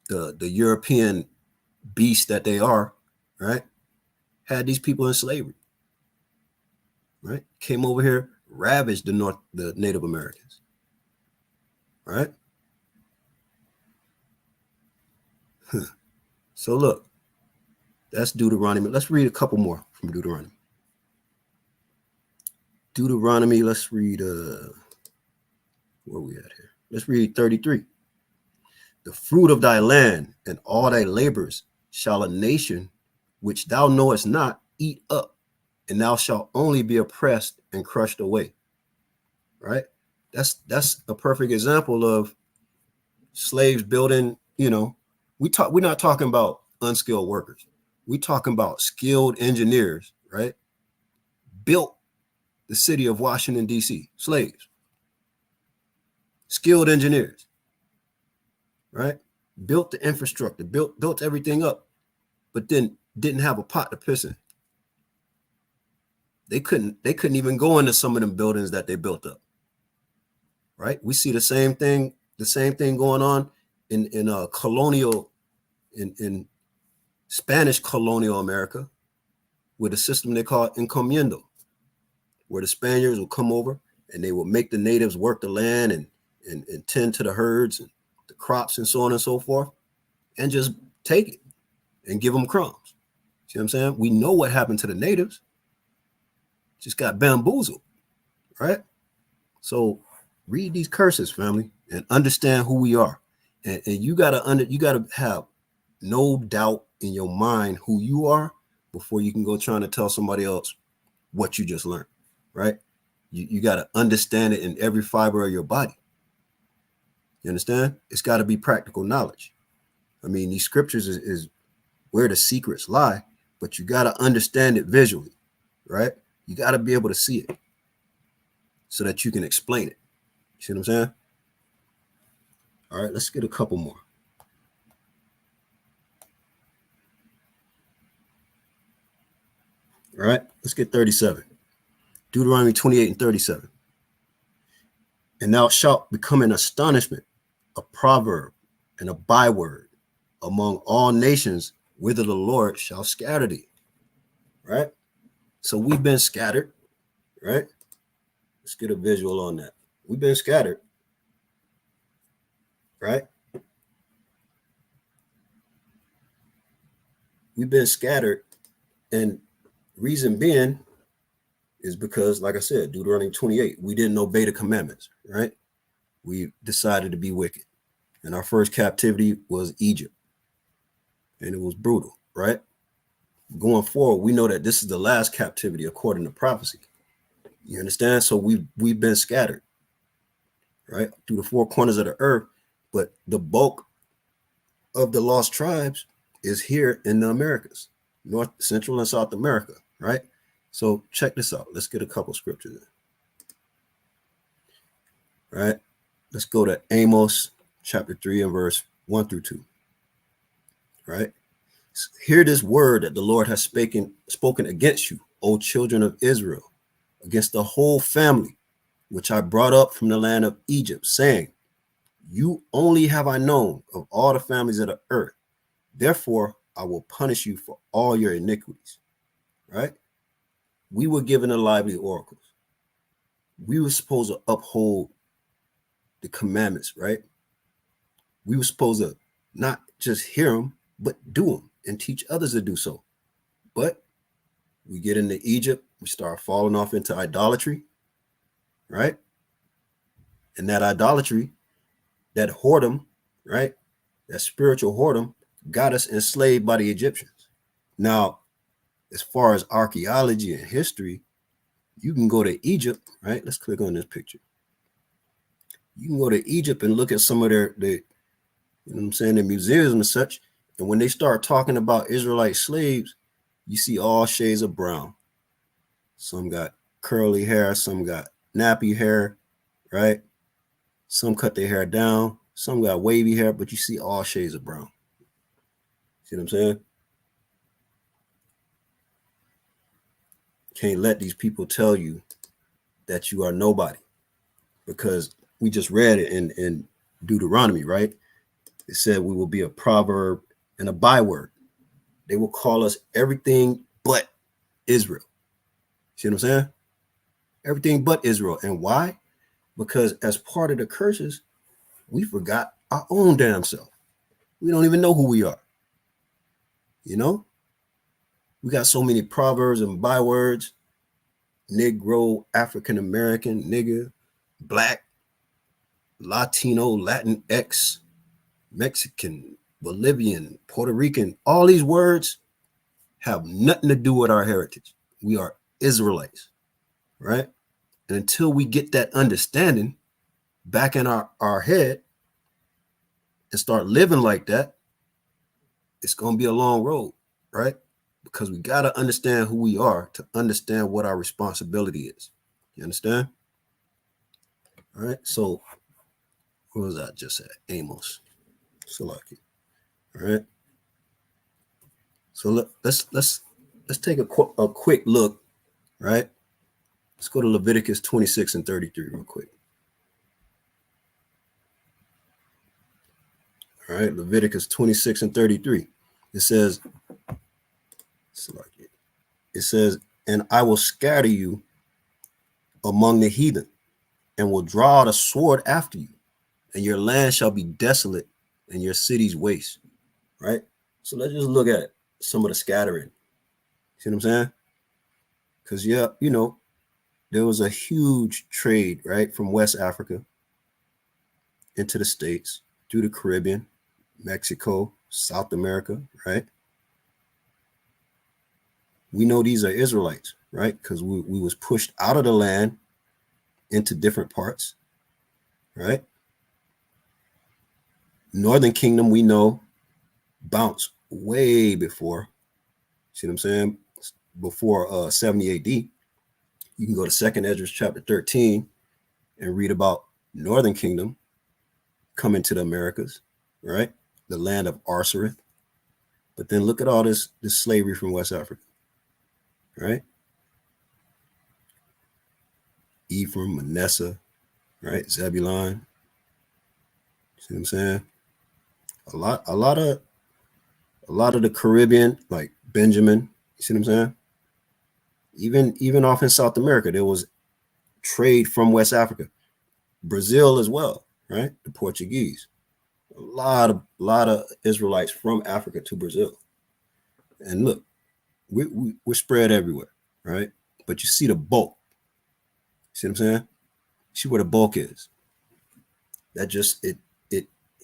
A: saying? The European beasts that they are, right, had these people in slavery, right? Came over here, ravaged the Native Americans, right? So look, that's Deuteronomy. Let's read a couple more from Deuteronomy. Let's read, where are we at here? Let's read 33. The fruit of thy land and all thy labors shall a nation which thou knowest not eat up, and thou shalt only be oppressed and crushed away. Right? That's a perfect example of slaves building, we're not talking about unskilled workers. We're talking about skilled engineers, right? Built the city of Washington, D.C., slaves. Skilled engineers, right? Built the infrastructure, built everything up, but then didn't have a pot to piss in. They couldn't even go into some of them buildings that they built up. Right? We see the same thing going on in colonial in Spanish colonial America with a system they call encomiendo, where the Spaniards will come over and they will make the natives work the land and tend to the herds and the crops and so on and so forth, and just take it and give them crumbs. See what I'm saying? We know what happened to the natives. Just got bamboozled, right? So read these curses, family, and understand who we are. And you gotta have no doubt in your mind who you are before you can go trying to tell somebody else what you just learned, right? You gotta understand it in every fiber of your body. You understand? It's got to be practical knowledge. I mean, these scriptures is where the secrets lie, but you got to understand it visually, right? You got to be able to see it so that you can explain it. You see what I'm saying? All right, let's get a couple more. All right, let's get 37. Deuteronomy 28 and 37. And thou shalt become an astonishment, a proverb, and a byword among all nations, whither the Lord shall scatter thee. Right? So we've been scattered, right? Let's get a visual on that. We've been scattered, right? We've been scattered, and reason being is because, like I said, Deuteronomy 28, we didn't obey the commandments, right? We decided to be wicked. And our first captivity was Egypt. And it was brutal, right? Going forward, we know that this is the last captivity according to prophecy. You understand? So we've been scattered, right? Through the four corners of the earth, but the bulk of the lost tribes is here in the Americas, North, Central, and South America, right? So check this out. Let's get a couple scriptures in. Right? Let's go to Amos chapter 3 and verse 1 through 2. Right? Hear this word that the Lord has spoken against you, O children of Israel, against the whole family, which I brought up from the land of Egypt, saying, you only have I known of all the families of the earth. Therefore, I will punish you for all your iniquities. Right? We were given the lively oracles. We were supposed to uphold the commandments, right? We were supposed to not just hear them, but do them and teach others to do so. But we get into Egypt, we start falling off into idolatry, right? And that idolatry, that whoredom, right? That spiritual whoredom got us enslaved by the Egyptians. Now, as far as archaeology and history, you can go to Egypt, right? Let's click on this picture. You can go to Egypt and look at some of their you know what I'm saying, their museums and such. And when they start talking about Israelite slaves, you see all shades of brown. Some got curly hair, some got nappy hair, right? Some cut their hair down, some got wavy hair, but you see all shades of brown. See what I'm saying? Can't let these people tell you that you are nobody, because we just read it in Deuteronomy, right? It said we will be a proverb and a byword. They will call us everything but Israel. See what I'm saying? Everything but Israel. And why? Because as part of the curses, we forgot our own damn self. We don't even know who we are. You know? We got so many proverbs and bywords. Negro, African American, nigger, black, Latino, Latinx, Mexican, Bolivian, Puerto Rican. All these words have nothing to do with our heritage. We are Israelites, right? And until we get that understanding back in our head and start living like that, it's going to be a long road, right? Because we got to understand who we are to understand what our responsibility is. You understand? All right. So what was that just at? Amos. Salaki. All right. So let's take a quick look, right, Let's go to Leviticus 26 and 33 real quick. All right, Leviticus 26 and 33. It says, and I will scatter you among the heathen, and will draw out a sword after you, and your land shall be desolate, and your cities waste. Right? So let's just look at some of the scattering. See what I'm saying? Because, yeah, you know, there was a huge trade, right, from West Africa into the States, through the Caribbean, Mexico, South America, right? We know these are Israelites, right? Because we was pushed out of the land into different parts, right? Northern Kingdom, we know, bounced way before. See what I'm saying? Before 70 AD. You can go to 2nd Esdras chapter 13 and read about Northern Kingdom coming to the Americas, right? The land of Arsareth. But then look at all this slavery from West Africa, right? Ephraim, Manasseh, right? Zebulon. See what I'm saying? A lot of the Caribbean, like Benjamin. You see what I'm saying? Even off in South America, there was trade from West Africa, Brazil as well, right? The Portuguese, a lot of Israelites from Africa to Brazil. And look, we're spread everywhere, right? But you see the bulk. See what I'm saying? See where the bulk is. That just it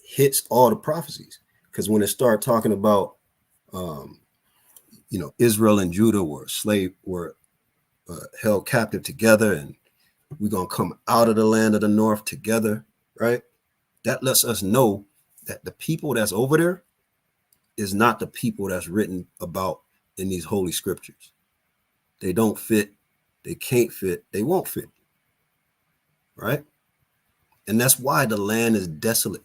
A: hits all the prophecies, because when it started talking about Israel and Judah were held captive together, and we're gonna come out of the land of the north together, right? That lets us know that the people that's over there is not the people that's written about in these holy scriptures. They don't fit, they can't fit, they won't fit, right? And that's why the land is desolate.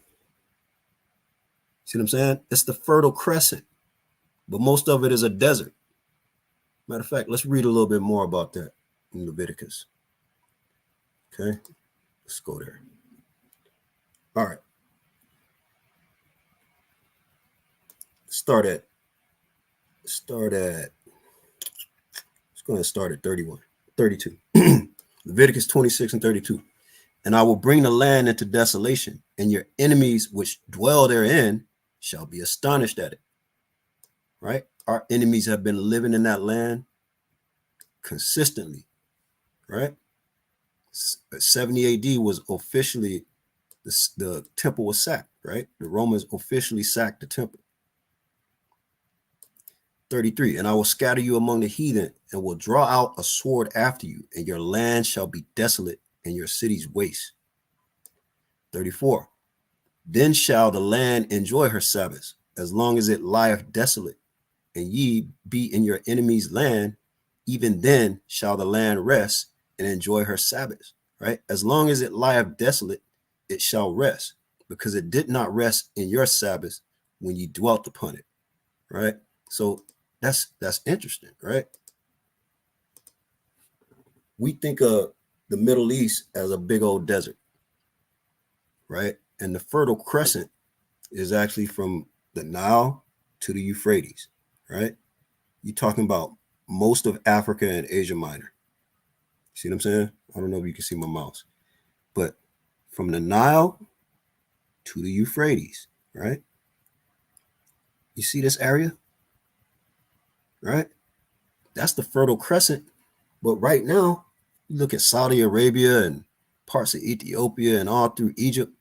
A: See what I'm saying? It's the Fertile Crescent, but most of it is a desert. Matter of fact, let's read a little bit more about that in Leviticus. Okay, let's go there. All right. Start at, let's go ahead and start at 32. Leviticus 26 and 32. And I will bring the land into desolation, and your enemies which dwell therein shall be astonished at it. Right? Our enemies have been living in that land consistently, right? 70 AD was officially, the temple was sacked, right? The Romans officially sacked the temple. 33, and I will scatter you among the heathen, and will draw out a sword after you, and your land shall be desolate, and your cities waste. 34, then shall the land enjoy her Sabbaths, as long as it lieth desolate, and ye be in your enemy's land, even then shall the land rest and enjoy her Sabbaths, right? As long as it lieth desolate, it shall rest, because it did not rest in your Sabbaths when ye dwelt upon it, right? So that's interesting, right? We think of the Middle East as a big old desert, right? And the Fertile Crescent is actually from the Nile to the Euphrates, right? You're talking about most of Africa and Asia Minor. See what I'm saying? I don't know if you can see my mouse, but from the Nile to the Euphrates, right? You see this area, right? That's the Fertile Crescent. But right now, you look at Saudi Arabia and parts of Ethiopia and all through Egypt,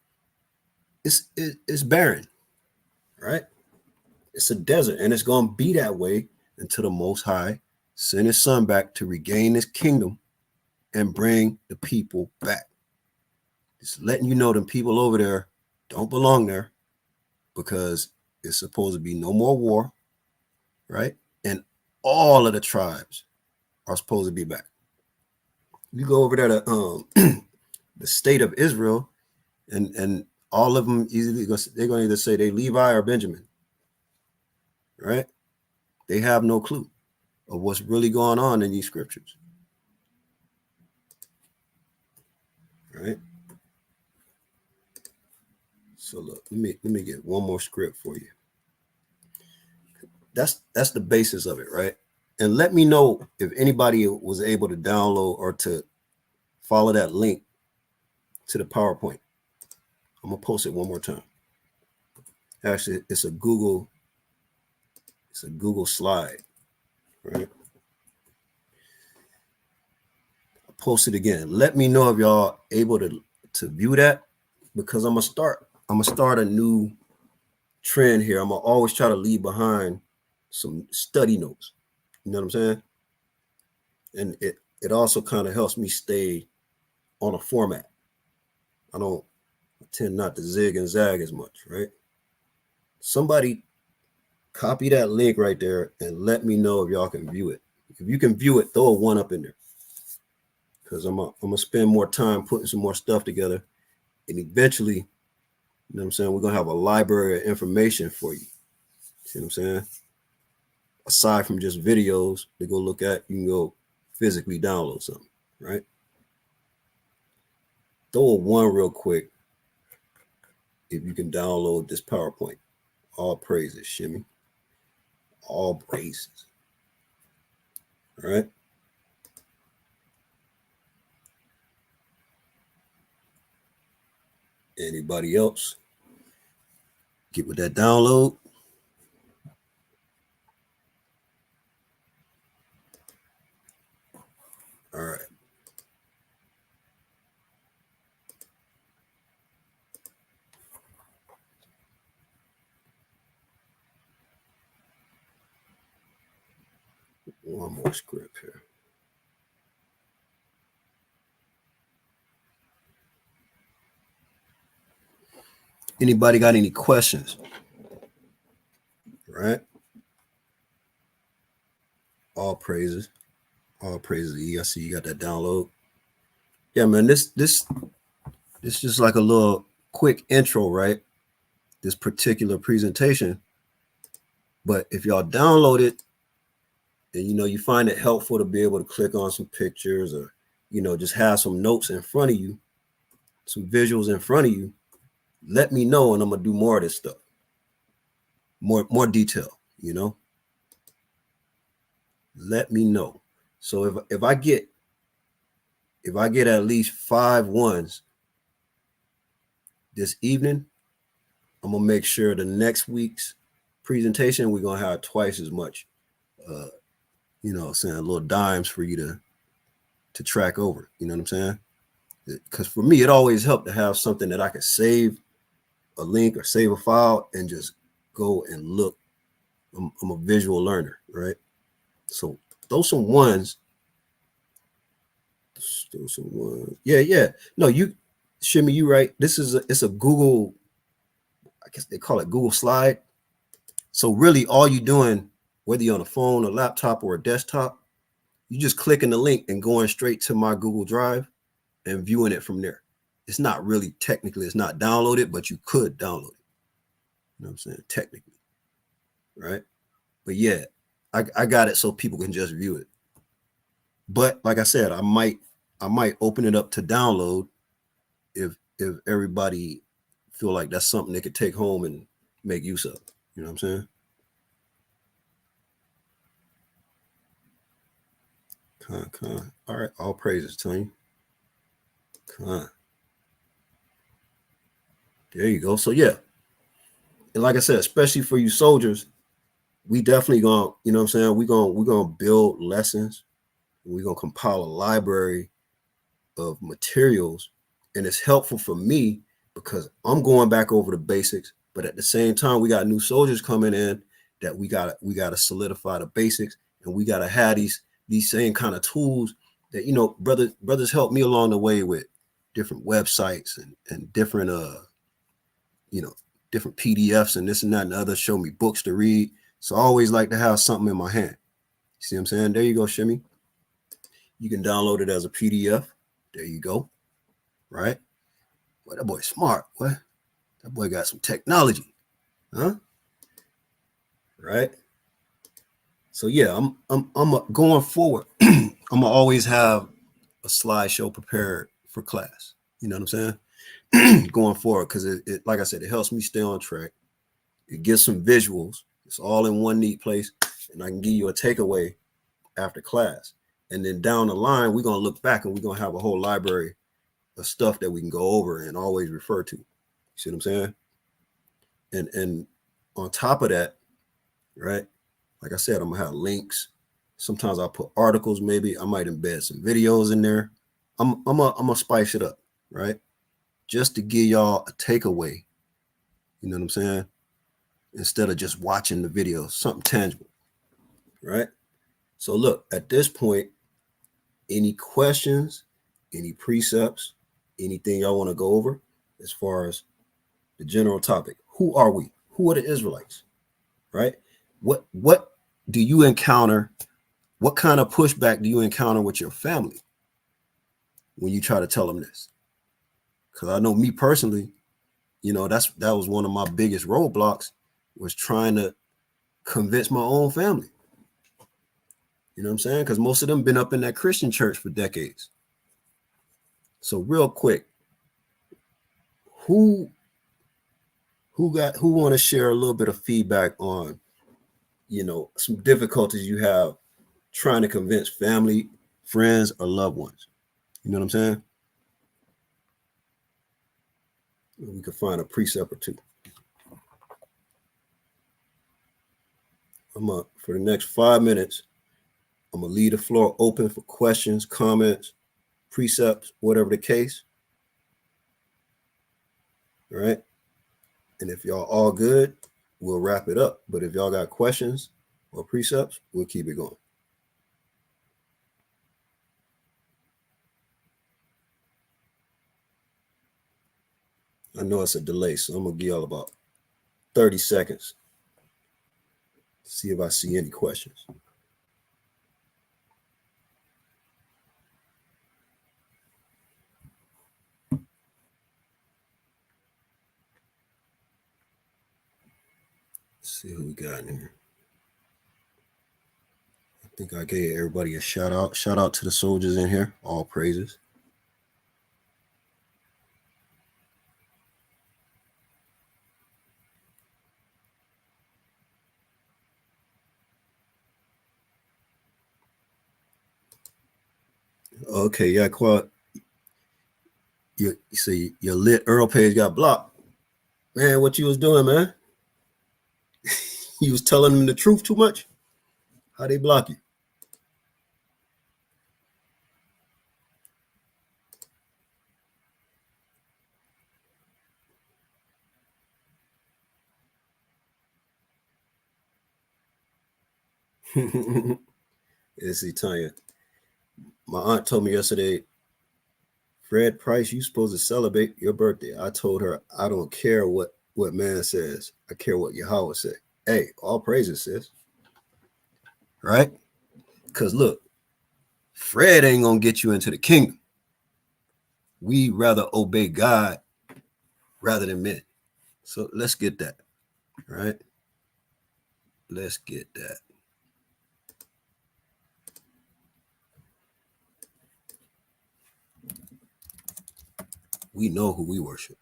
A: it's barren, right? It's a desert, and it's going to be that way until the Most High send his son back to regain his kingdom and bring the people back. Just letting you know, the people over there don't belong there, because it's supposed to be no more war, right? And all of the tribes are supposed to be back. You go over there to the state of Israel, and all of them they're going to either say they Levi or Benjamin, right? They have no clue of what's really going on in these scriptures. All right. So look, let me get one more script for you. That's the basis of it, right? And let me know if anybody was able to download or to follow that link to the PowerPoint. I'm gonna post it one more time. Actually, it's a Google slide, right? I'll post it again. Let me know if y'all able to view that, because I'm gonna start a new trend here. I'm gonna always try to leave behind some study notes. You know what I'm saying? And it also kind of helps me stay on a format. I tend not to zig and zag as much, right? Somebody copy that link right there and let me know if y'all can view it. If you can view it, throw a one up in there, because I'm gonna spend more time putting some more stuff together, and eventually, you know what I'm saying, we're gonna have a library of information for you. See what I'm saying? Aside from just videos to go look at, you can go physically download something, right? Throw a one real quick if you can download this PowerPoint. All praises, Shimmy. All praises. All right. Anybody else get with that download? All right. One more script here. Anybody got any questions? Right. All praises. All praises. I see you got that download. Yeah, man. This is just like a little quick intro, right? This particular presentation. But if y'all download it and you find it helpful to be able to click on some pictures, or just have some notes in front of you, some visuals in front of you, let me know, and I'm gonna do more of this stuff. More detail, Let me know. So if I get at least 5 ones this evening, I'm gonna make sure the next week's presentation we're gonna have twice as much, saying little dimes for you to track over. You know what I'm saying? Because for me, it always helped to have something that I could save a link or save a file and just go and look. I'm a visual learner, right? So those some ones. Those some ones. Yeah. No, Shimmy, you right. It's a Google. I guess they call it Google Slide. So really, all you're doing, whether you're on a phone, a laptop, or a desktop, you just clicking the link and going straight to my Google Drive and viewing it from there. It's not really technically, it's not downloaded, but you could download it. You know what I'm saying? Technically, right? But yeah, I got it so people can just view it. But like I said, I might open it up to download if everybody feel like that's something they could take home and make use of. You know what I'm saying? Con. All right, all praises, Tony. Con. There you go. So yeah, and like I said, especially for you soldiers, we definitely gonna, you know what I'm saying, we're gonna build lessons. We're gonna compile a library of materials, and it's helpful for me because I'm going back over the basics, but at the same time we got new soldiers coming in that we gotta solidify the basics, and we gotta have these same kind of tools that brothers helped me along the way with different websites and different different PDFs and this and that and the other, show me books to read. So I always like to have something in my hand. You see what I'm saying? There you go, Shimmy. You can download it as a PDF. There you go. Right? Well, that boy's smart. What? That boy got some technology. Huh? Right? So yeah, I'm going forward. I'm gonna always have a slideshow prepared for class. You know what I'm saying? Going forward, because it, like I said, it helps me stay on track. It gives some visuals. It's all in one neat place, and I can give you a takeaway after class. And then down the line, we're gonna look back and we're gonna have a whole library of stuff that we can go over and always refer to. You see what I'm saying? And on top of that, right? Like I said, I'm gonna have links. Sometimes I'll put articles, maybe I might embed some videos in there. I'm gonna spice it up, right? Just to give y'all a takeaway. You know what I'm saying? Instead of just watching the video, something tangible, right? So look, at this point, any questions, any precepts, anything y'all want to go over as far as the general topic? Who are we? Who are the Israelites? Right? What do you encounter? What kind of pushback do you encounter with your family when you try to tell them this? Because I know me personally, you know, that was one of my biggest roadblocks, was trying to convince my own family. You know what I'm saying? Because most of them been up in that Christian church for decades. So real quick, who want to share a little bit of feedback on, you know, some difficulties you have trying to convince family, friends, or loved ones? You know what I'm saying? We could find a precept or two. For the next 5 minutes, I'm gonna leave the floor open for questions, comments, precepts, whatever the case. All right. And if y'all all good, we'll wrap it up. But if y'all got questions or precepts, we'll keep it going. I know it's a delay, so I'm gonna give y'all about 30 seconds. See if I see any questions. Let's see who we got in here. I think I gave everybody a shout out. Shout out to the soldiers in here. All praises. Okay, yeah, Quad. You see your lit Earl page got blocked. Man, what you was doing, man? You was telling them the truth too much? How they block you? Yeah, see, Tanya, my aunt told me yesterday, Fred Price, you supposed to celebrate your birthday. I told her, I don't care what man says. I care what Yahweh said. Hey, all praises, sis. Right? Because look, Fred ain't going to get you into the kingdom. We rather obey God rather than men. So let's get that. Right? Let's get that. We know who we worship.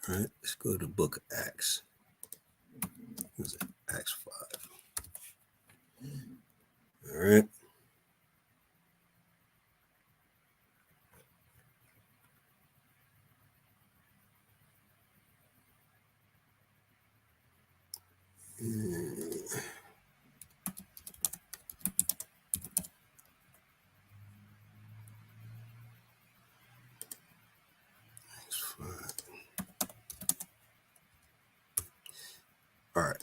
A: All right, let's go to the book of Acts. What is it? Acts 5. All right. All right.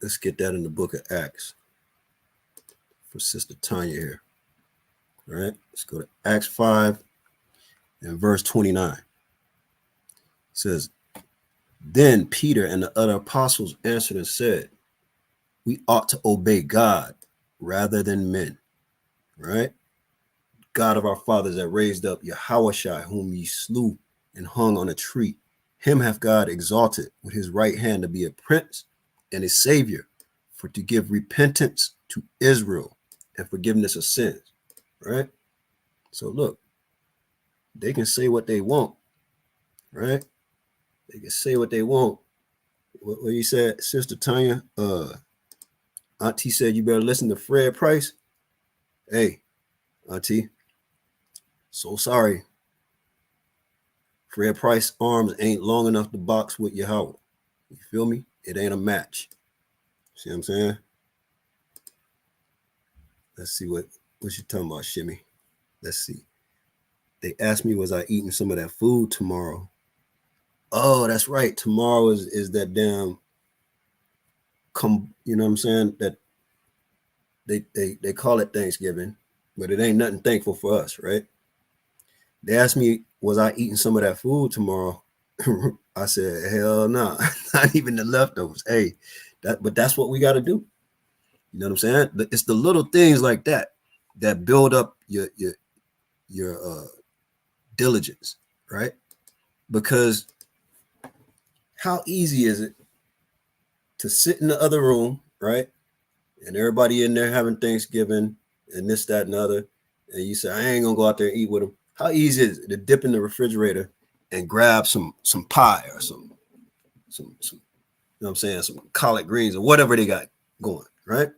A: Let's get that in the book of Acts for Sister Tanya here. All right. Let's go to Acts 5 and verse 29. It says, Then Peter and the other apostles answered and said, We ought to obey God rather than men. Right? God of our fathers that raised up Yahushua, whom ye slew and hung on a tree. Him hath God exalted with his right hand to be a prince and a savior, for to give repentance to Israel and forgiveness of sins, right? So look, they can say what they want, right? They can say what they want. What you said, Sister Tanya, Auntie said you better listen to Fred Price. Hey, Auntie, so sorry. Fred Price arms ain't long enough to box with Yahweh. You feel me? It ain't a match. See what I'm saying? Let's see what you talking about, Shimmy. Let's see. They asked me, was I eating some of that food tomorrow? Oh, that's right. Tomorrow is that damn you know what I'm saying? That they call it Thanksgiving, but it ain't nothing thankful for us, right? They asked me, was I eating some of that food tomorrow? I said, hell no, not even the leftovers. Hey, but that's what we got to do. You know what I'm saying? It's the little things like that that build up your diligence, right? Because how easy is it to sit in the other room, right? And everybody in there having Thanksgiving and this, that, and the other. And you say, I ain't gonna go out there and eat with them. How easy is it to dip in the refrigerator and grab some pie or some you know what I'm saying, some collard greens or whatever they got going, right?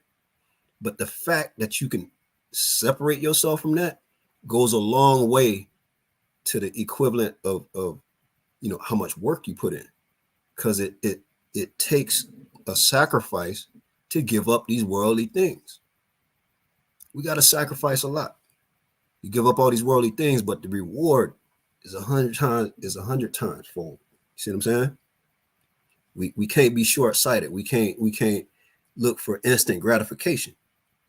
A: But the fact that you can separate yourself from that goes a long way to the equivalent of you know how much work you put in, because it takes a sacrifice to give up these worldly things. We got to sacrifice a lot. You give up all these worldly things, but the reward is 100 times fold. You see what I'm saying? We can't be short-sighted. We can't look for instant gratification.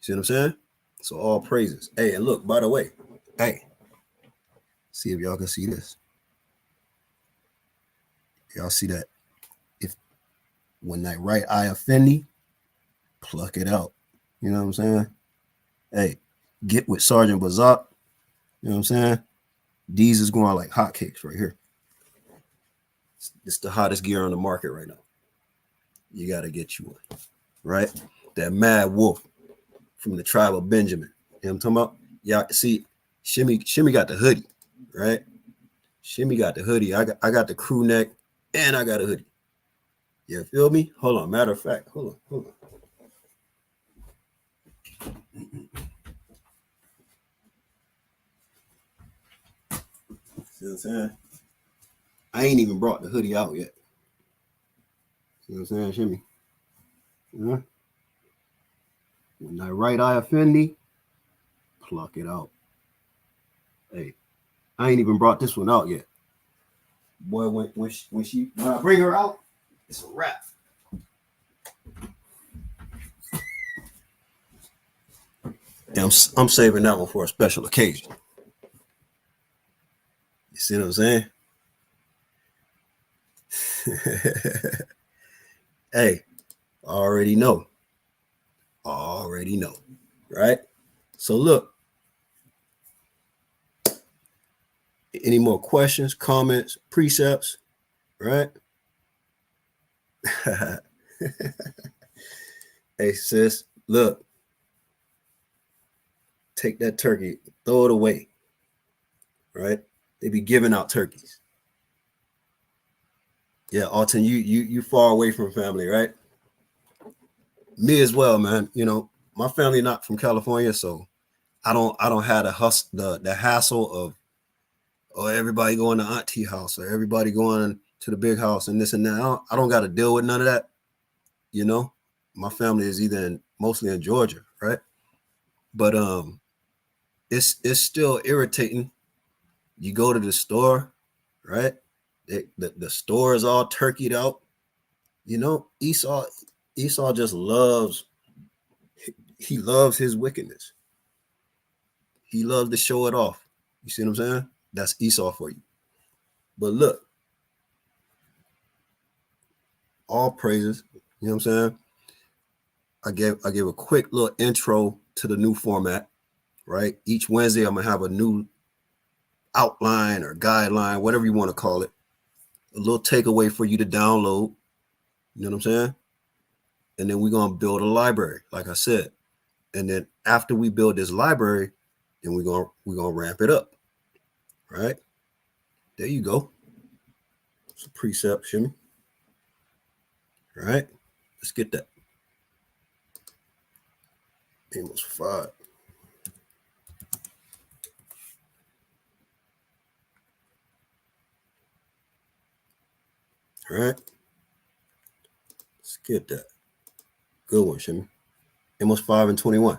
A: See what I'm saying? So all praises. Hey, and look, by the way, hey, see if y'all can see this. Y'all see that? If when that right eye offend thee, pluck it out. You know what I'm saying? Hey, get with Sergeant Bazak. You know what I'm saying? These is going like hotcakes right here. It's the hottest gear on the market right now. You got to get you one, right? That Mad Wolf from the tribe of Benjamin. You know what I'm talking about? Y'all see, Shimmy got the hoodie, right? Shimmy got the hoodie. I got the crew neck and I got a hoodie. You feel me? Hold on. Matter of fact, hold on. See what I'm saying? I ain't even brought the hoodie out yet. See what I'm saying, Shimmy? Yeah. When that right eye offend thee, pluck it out. Hey, I ain't even brought this one out yet. Boy, when I bring her out, it's a wrap. And I'm saving that one for a special occasion. You see what I'm saying? Hey, already know, right? So look, any more questions, comments, precepts, right? Hey, sis, look, take that turkey, throw it away, right? They be giving out turkeys. Yeah, Alton, you far away from family, right? Me as well, man. You know, my family not from California, so I don't have the hassle of everybody going to auntie house or everybody going to the big house and this and that. I don't got to deal with none of that. You know, my family is mostly in Georgia, right? But it's still irritating. You go to the store, right? The store is all turkeyed out. You know, Esau just loves his wickedness. He loves to show it off. You see what I'm saying? That's Esau for you. But look, all praises. You know what I'm saying? I gave a quick little intro to the new format, right? Each Wednesday, I'm gonna have a new outline or guideline, whatever you want to call it, a little takeaway for you to download. You know what I'm saying? And then we're gonna build a library, like I said. And then after we build this library, then we're gonna ramp it up. Right? There you go. It's a precept, shimmy. All right, let's get that. Amos 5. All right, let's get that. Good one, shimmy. Amos 5 and 21.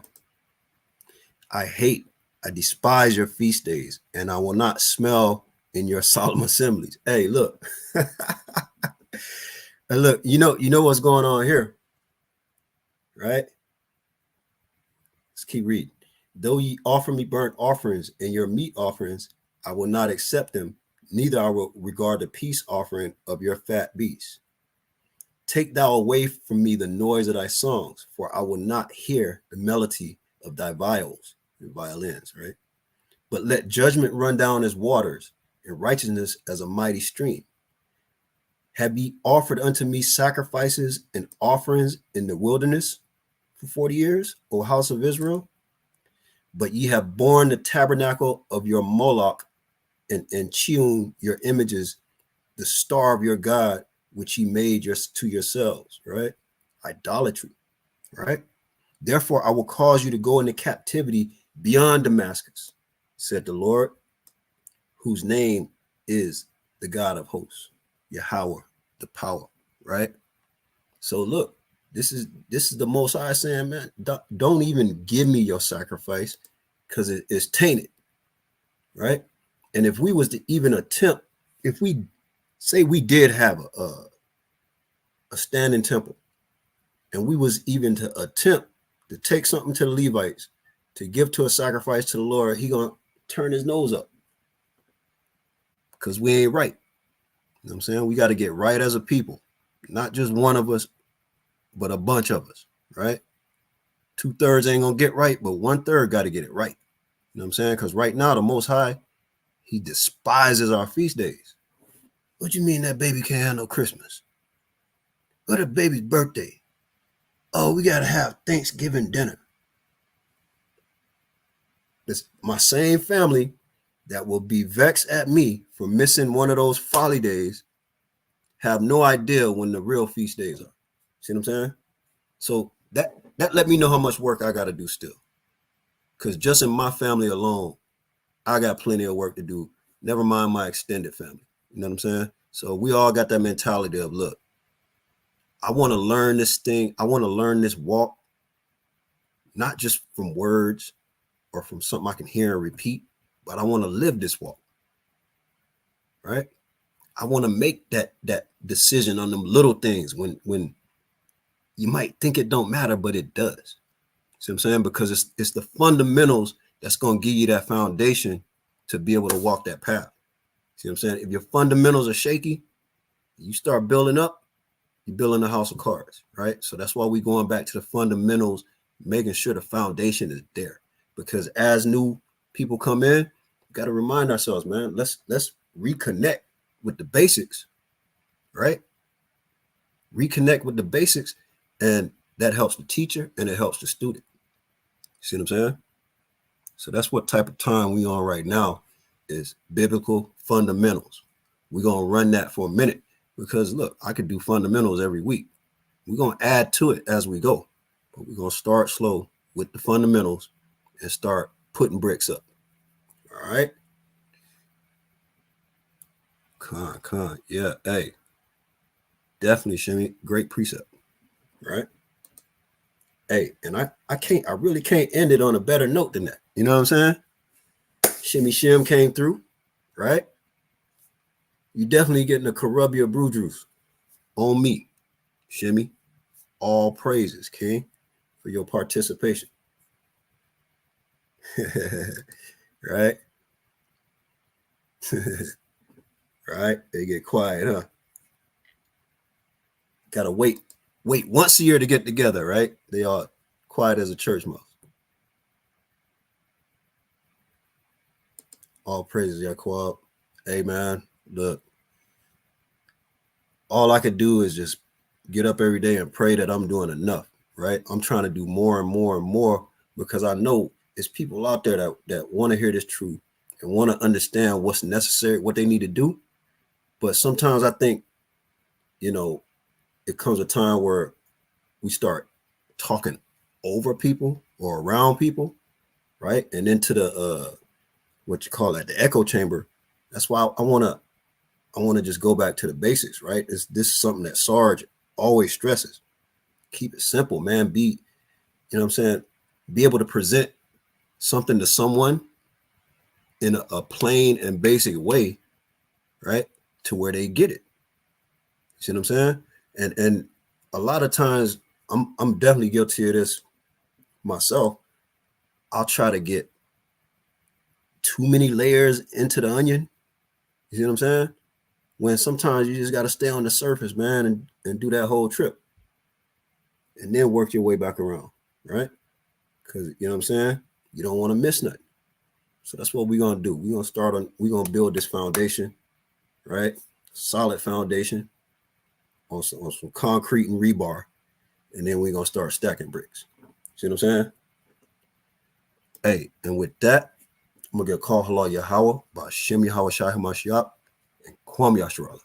A: I despise your feast days, and I will not smell in your solemn assemblies. Hey, look. And look, you know what's going on here, right? Let's keep reading. Though ye offer me burnt offerings and your meat offerings, I will not accept them, neither I will regard the peace offering of your fat beasts. Take thou away from me the noise of thy songs, for I will not hear the melody of thy viols and violins, right? But let judgment run down as waters, and righteousness as a mighty stream. Have ye offered unto me sacrifices and offerings in the wilderness for 40 years, O house of Israel? But ye have borne the tabernacle of your Moloch and Chiun, your images, the star of your God, which ye made to yourselves, right? Idolatry, right? Therefore, I will cause you to go into captivity beyond Damascus, said the Lord, whose name is the God of hosts, Yahweh, the power, right? So look, this is the Most High saying, man, don't even give me your sacrifice because it's tainted, right? And if we was to even attempt, if we say we did have a standing temple, and we was even to attempt to take something to the Levites to give to a sacrifice to the Lord, he gonna turn his nose up because we ain't right. You know what I'm saying? We got to get right as a people, not just one of us, but a bunch of us, right? 2/3 ain't gonna get right, but 1/3 got to get it right. You know what I'm saying? Because right now, the Most High, he despises our feast days. What you mean that baby can't have no Christmas? What a baby's birthday? Oh, we got to have Thanksgiving dinner. It's my same family that will be vexed at me for missing one of those folly days have no idea when the real feast days are. See what I'm saying? So that let me know how much work I got to do still. Because just in my family alone, I got plenty of work to do. Never mind my extended family. You know what I'm saying? So we all got that mentality of, look, I want to learn this thing. I want to learn this walk, not just from words or from something I can hear and repeat, but I want to live this walk, right? I want to make that decision on them little things when you might think it don't matter, but it does. See what I'm saying? Because it's the fundamentals that's going to give you that foundation to be able to walk that path. See what I'm saying? If your fundamentals are shaky, you start building up, you're building a house of cards, right? So that's why we're going back to the fundamentals, making sure the foundation is there. Because as new people come in, we got to remind ourselves, man, let's reconnect with the basics, right? Reconnect with the basics, and that helps the teacher and it helps the student. See what I'm saying? So that's what type of time we on right now, is biblical fundamentals. We're going to run that for a minute because, look, I could do fundamentals every week. We're going to add to it as we go, but we're going to start slow with the fundamentals and start putting bricks up. All right? Con. Yeah, hey. Definitely, Shimmy. Great precept. Right? Hey, and I really can't end it on a better note than that. You know what I'm saying? Shimmy Shim came through, right? You definitely getting a Carubia brew juice on me, Shimmy. All praises, King, for your participation. Right? Right? They get quiet, huh? Gotta wait once a year to get together, right? They are quiet as a church mouse. All praises, Yaquab. Hey, man, look, all I could do is just get up every day and pray that I'm doing enough, right? I'm trying to do more and more and more because I know it's people out there that want to hear this truth and want to understand what's necessary, what they need to do. But sometimes I think, you know, it comes a time where we start talking over people or around people, right? And into the what you call that, the echo chamber. That's why I wanna just go back to the basics, right? This is something that Sarge always stresses. Keep it simple, man. Be, you know what I'm saying? Be able to present something to someone in a plain and basic way, right? To where they get it. See what I'm saying? And a lot of times I'm definitely guilty of this myself. I'll try to get too many layers into the onion. You see what I'm saying? When sometimes you just got to stay on the surface, man, and do that whole trip and then work your way back around, right? Because, you know what I'm saying? You don't want to miss nothing. So that's what we're going to do. We're going to build this foundation, right? Solid foundation on some concrete and rebar. And then we're going to start stacking bricks. See what I'm saying? Hey, and with that, I'm going to get a call Halal Yahweh by Shem Yahweh Shai Hamashiach and Kwam Yasharallah.